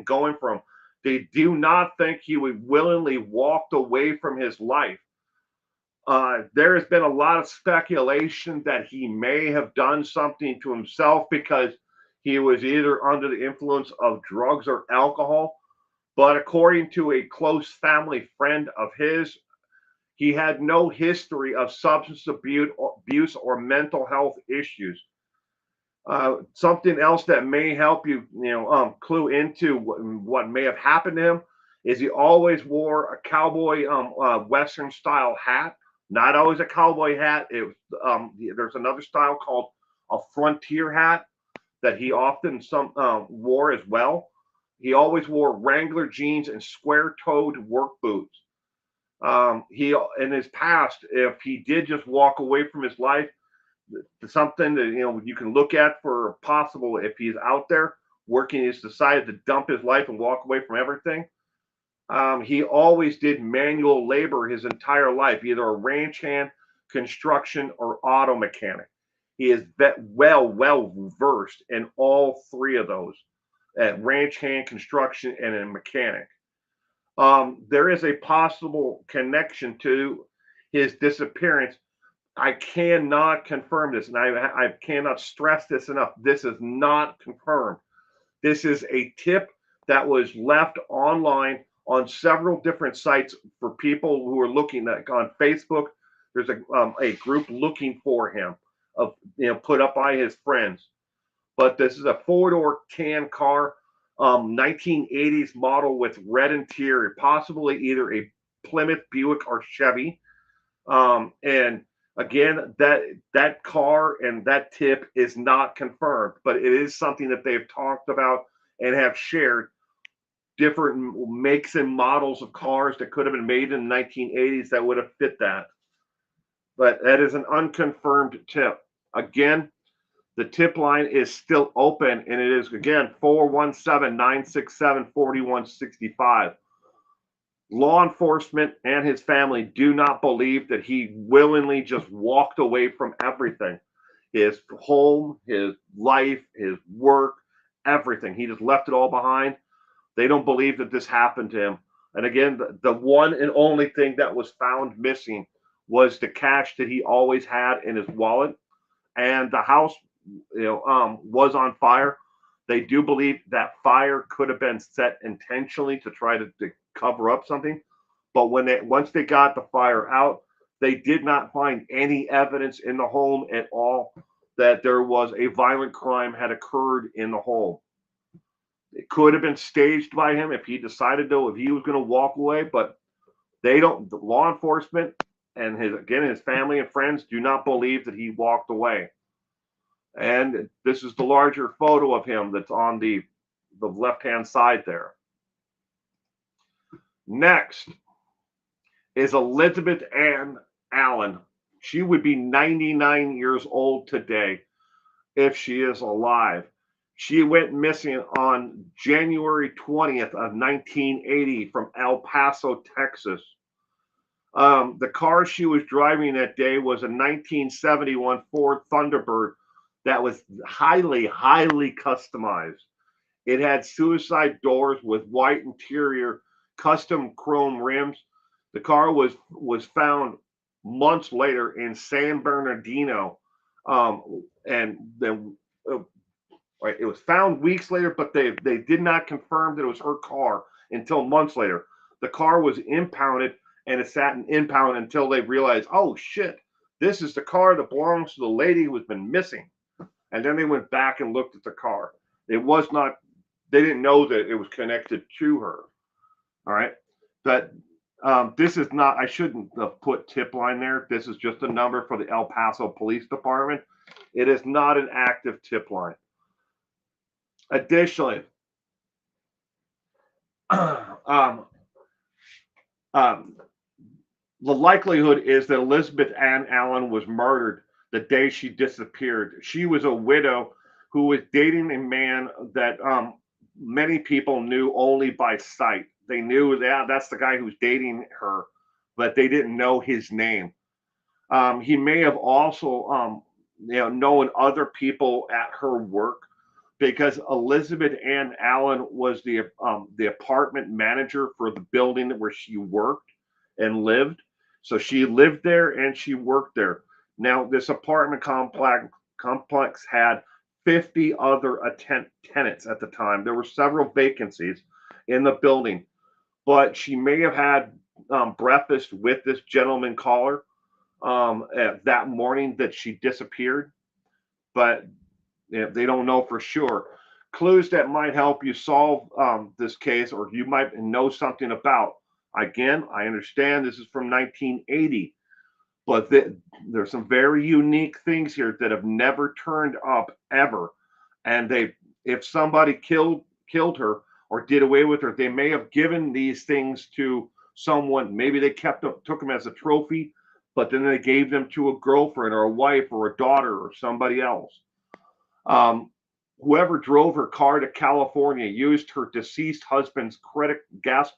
going for him. They do not think he would willingly walked away from his life. There has been a lot of speculation that he may have done something to himself because he was either under the influence of drugs or alcohol. But according to a close family friend of his, he had no history of substance abuse or mental health issues. Something else that may help you, clue into what may have happened to him is he always wore a cowboy Western style hat. Not always a cowboy hat. There's another style called a frontier hat that he often wore as well. He always wore Wrangler jeans and square-toed work boots. He, in his past, if he did just walk away from his life, something that you can look at for possible if he's out there working, he's decided to dump his life and walk away from everything. He always did manual labor his entire life, either a ranch hand, construction, or auto mechanic. He is well versed in all three of those, at ranch hand, construction, and a mechanic. There is a possible connection to his disappearance. I cannot confirm this, and I cannot stress this enough. This is not confirmed. This is a tip that was left online on several different sites for people who are looking at on Facebook. There's a group looking for him, put up by his friends. But this is a four-door tan car, 1980s model with red interior, possibly either a Plymouth, Buick, or Chevy. And again, that car and that tip is not confirmed, but it is something that they've talked about and have shared. Different makes and models of cars that could have been made in the 1980s that would have fit that. But that is an unconfirmed tip. Again, the tip line is still open, and it is, again, 417-967-4165. Law enforcement and his family do not believe that he willingly just walked away from everything. His home, his life, his work, everything. He just left it all behind. They don't believe that this happened to him. And again, the one and only thing that was found missing was the cash that he always had in his wallet. And the house, was on fire. They do believe that fire could have been set intentionally to try to cover up something. But once they got the fire out, they did not find any evidence in the home at all that there was a violent crime had occurred in the home. It could have been staged by him if he decided if he was going to walk away, but they don't. The law enforcement and his family and friends do not believe that he walked away. And this is the larger photo of him that's on the left-hand side there. Next is Elizabeth Ann Allen. She would be 99 years old today if she is alive. She went missing on January 20th of 1980 from El Paso, Texas. The car she was driving that day was a 1971 Ford Thunderbird that was highly customized. It had suicide doors with white interior, custom chrome rims. The car was found months later in San Bernardino, and then it was found weeks later, but they did not confirm that it was her car until months later. The car was impounded, and it sat in impound until they realized, oh shit, this is the car that belongs to the lady who's been missing. And then they went back and looked at the car. It was not, they didn't know that it was connected to her. All right. But this is not, I shouldn't have put tip line there. This is just a number for the El Paso Police Department. It is not an active tip line. Additionally, the likelihood is that Elizabeth Ann Allen was murdered the day she disappeared. She was a widow who was dating a man that many people knew only by sight. They knew that that's the guy who's dating her, but they didn't know his name. He may have also, known other people at her work, because Elizabeth Ann Allen was the apartment manager for the building where she worked and lived. So she lived there and she worked there. Now, this apartment complex had 50 other tenants at the time. There were several vacancies in the building, but she may have had breakfast with this gentleman caller that morning that she disappeared, but they don't know for sure. Clues that might help you solve this case, or you might know something about. Again, I understand this is from 1980, but there's some very unique things here that have never turned up ever. And if somebody killed her or did away with her, they may have given these things to someone. Maybe they took them as a trophy, but then they gave them to a girlfriend or a wife or a daughter or somebody else. Whoever drove her car to California used her deceased husband's credit cards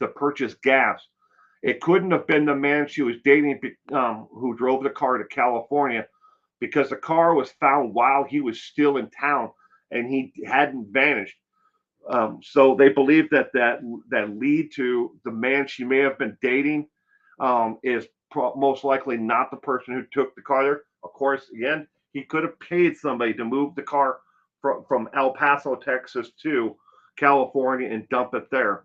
to purchase gas. It couldn't have been the man she was dating who drove the car to California, because the car was found while he was still in town and he hadn't vanished. So they believe that lead to the man she may have been dating is most likely not the person who took the car there. Of course, again, he could have paid somebody to move the car from El Paso, Texas to California and dump it there.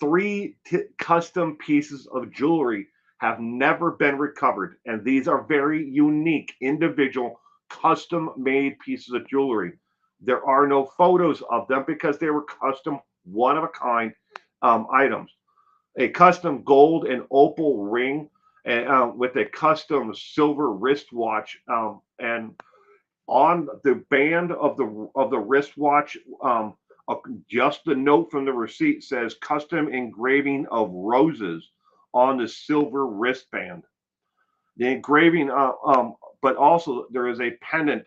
3 custom pieces of jewelry have never been recovered, and these are very unique, individual, custom-made pieces of jewelry. There are no photos of them because they were custom, one-of-a-kind items. A custom gold and opal ring with a custom silver wristwatch, and on the band of the wristwatch, just the note from the receipt says custom engraving of roses on the silver wristband. The engraving, but also there is a pendant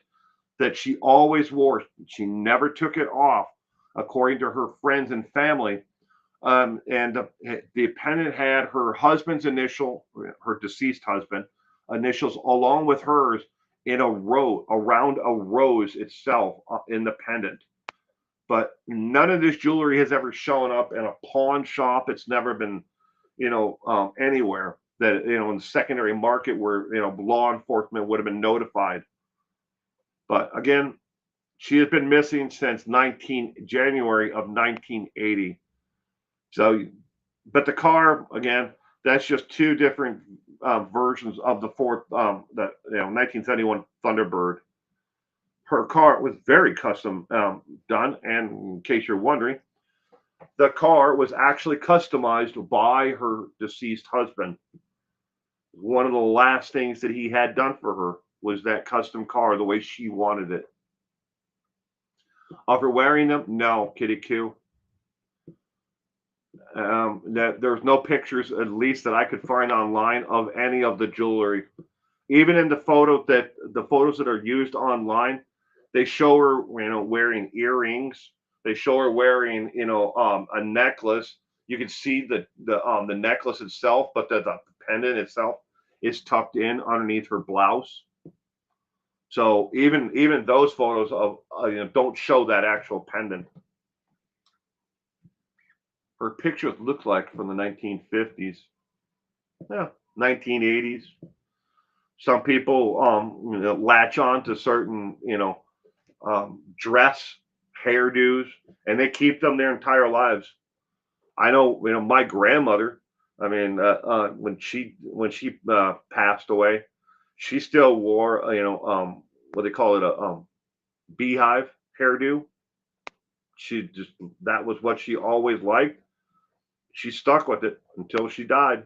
that she always wore. She never took it off, according to her friends and family. And the pendant had her husband's initial, her deceased husband, initials along with hers in a row around a rose itself in the pendant. But none of this jewelry has ever shown up in a pawn shop. It's never been, anywhere that, in the secondary market where, law enforcement would have been notified. But again, she has been missing since January of 1980. So, but the car, again, that's just 2 different versions of the 1971 Thunderbird. Her car was very custom done, and in case you're wondering, the car was actually customized by her deceased husband. One of the last things that he had done for her was that custom car the way she wanted it. Of her wearing them, no, Kitty Q. That there's no pictures, at least that I could find online, of any of the jewelry. Even in the photos that are used online, they show her, wearing earrings. They show her wearing, a necklace. You can see the necklace itself, but the pendant itself is tucked in underneath her blouse. So even those photos of don't show that actual pendant. Her pictures look like from the 1950s, 1980s. Some people latch on to certain dress hairdos, and they keep them their entire lives. I know, my grandmother, I mean, when she passed away, she still wore, what they call it, a beehive hairdo. She just that was what she always liked. She stuck with it until she died.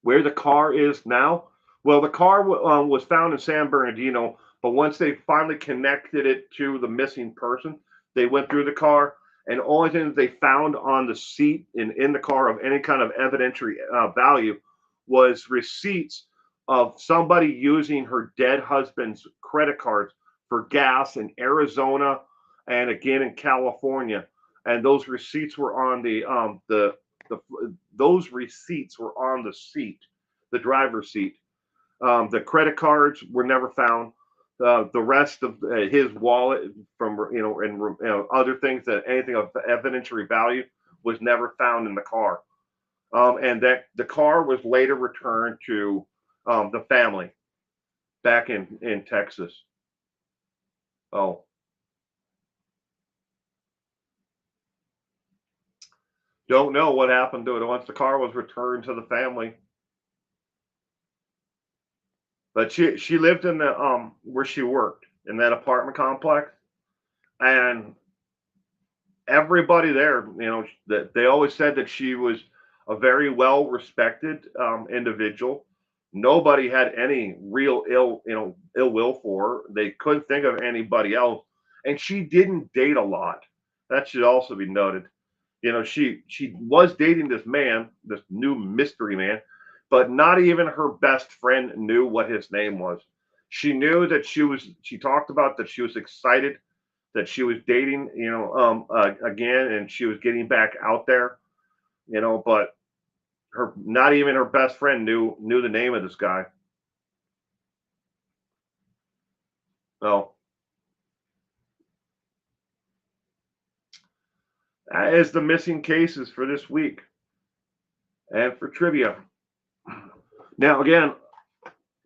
Where the car is now, well, the car was found in San Bernardino, but once they finally connected it to the missing person, they went through the car, and the only thing that they found on the seat in the car of any kind of evidentiary value was receipts of somebody using her dead husband's credit cards for gas in Arizona and again in California, and those receipts were on the those receipts were on the seat, the driver's seat. The credit cards were never found. The rest of his wallet from and other things that anything of evidentiary value was never found in the car. And that the car was later returned to the family back in Texas. Oh, don't know what happened to it once the car was returned to the family. But she lived in the where she worked in that apartment complex, and everybody there, that they always said that she was a very well respected individual. Nobody had any real ill will for her. They couldn't think of anybody else, and she didn't date a lot. That should also be noted. She was dating this man, this new mystery man, but not even her best friend knew what his name was. She knew that she talked about that she was excited that she was dating, again, and she was getting back out there, but her not even her best friend knew the name of this guy. So that is the missing cases for this week and for trivia. Now, again,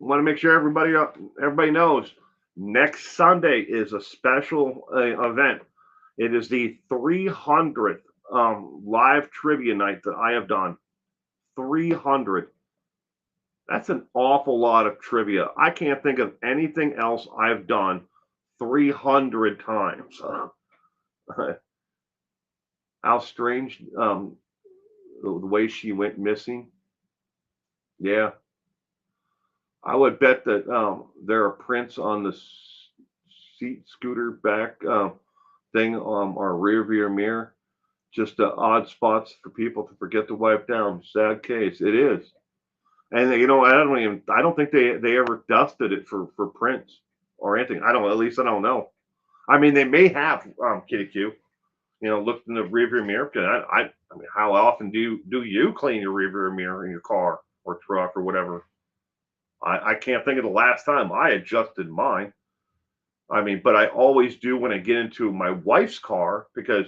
want to make sure everybody knows next Sunday is a special event. It is the 300th live trivia night that I have done. 300. That's an awful lot of trivia. I can't think of anything else I've done 300 times. How strange the way she went missing. Yeah, I would bet that there are prints on the seat scooter back thing our rear view mirror. Just odd spots for people to forget to wipe down. Sad case. It is. And I don't think they ever dusted it for prints or anything. I don't. At least I don't know. I mean, they may have Kitty Q. Looked in the rearview mirror. I mean, how often do you clean your rearview mirror in your car or truck or whatever? I can't think of the last time I adjusted mine. I mean, but I always do when I get into my wife's car because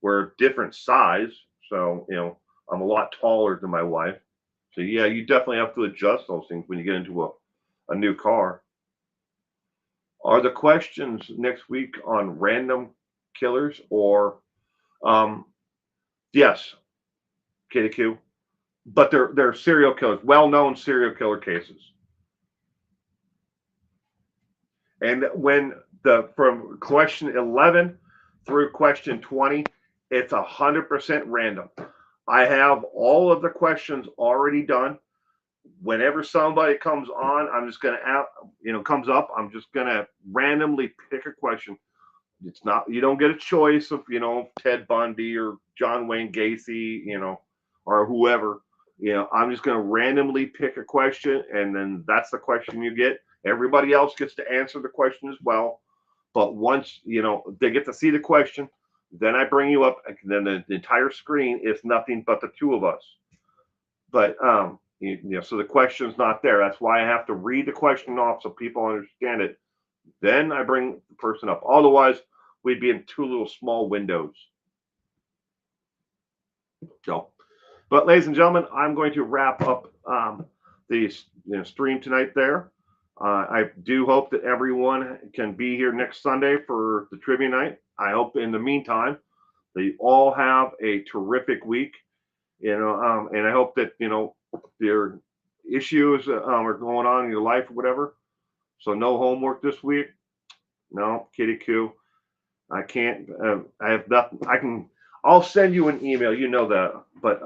we're different size. So I'm a lot taller than my wife. So yeah, you definitely have to adjust those things when you get into a new car. Are the questions next week on random killers or yes, KDQ, but they're serial killers, well-known serial killer cases. And when from question 11 through question 20, it's 100% random. I have all of the questions already done. Whenever somebody comes on, I'm just gonna comes up, I'm just gonna randomly pick a question. It's not you don't get a choice of Ted Bundy or John Wayne Gacy, or whoever. I'm just gonna randomly pick a question, and then that's the question you get. Everybody else gets to answer the question as well. But once they get to see the question, then I bring you up, and then the entire screen is nothing but the two of us. But so the question's not there. That's why I have to read the question off so people understand it. Then I bring the person up. Otherwise, we'd be in two little small windows. So, but ladies and gentlemen, I'm going to wrap up the stream tonight there. I do hope that everyone can be here next Sunday for the trivia night. I hope in the meantime That you all have a terrific week. And I hope that your issues are going on in your life or whatever. So no homework this week. No, kitty coo. I can't. I have nothing. I'll send you an email. You know that, but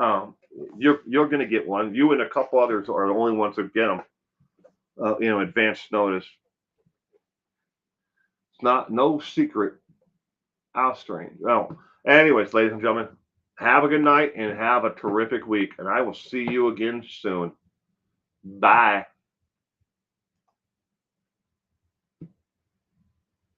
you're gonna get one. You and a couple others are the only ones that get them. Advance notice. It's no secret. How strange. Well, anyways, ladies and gentlemen, have a good night and have a terrific week. And I will see you again soon. Bye.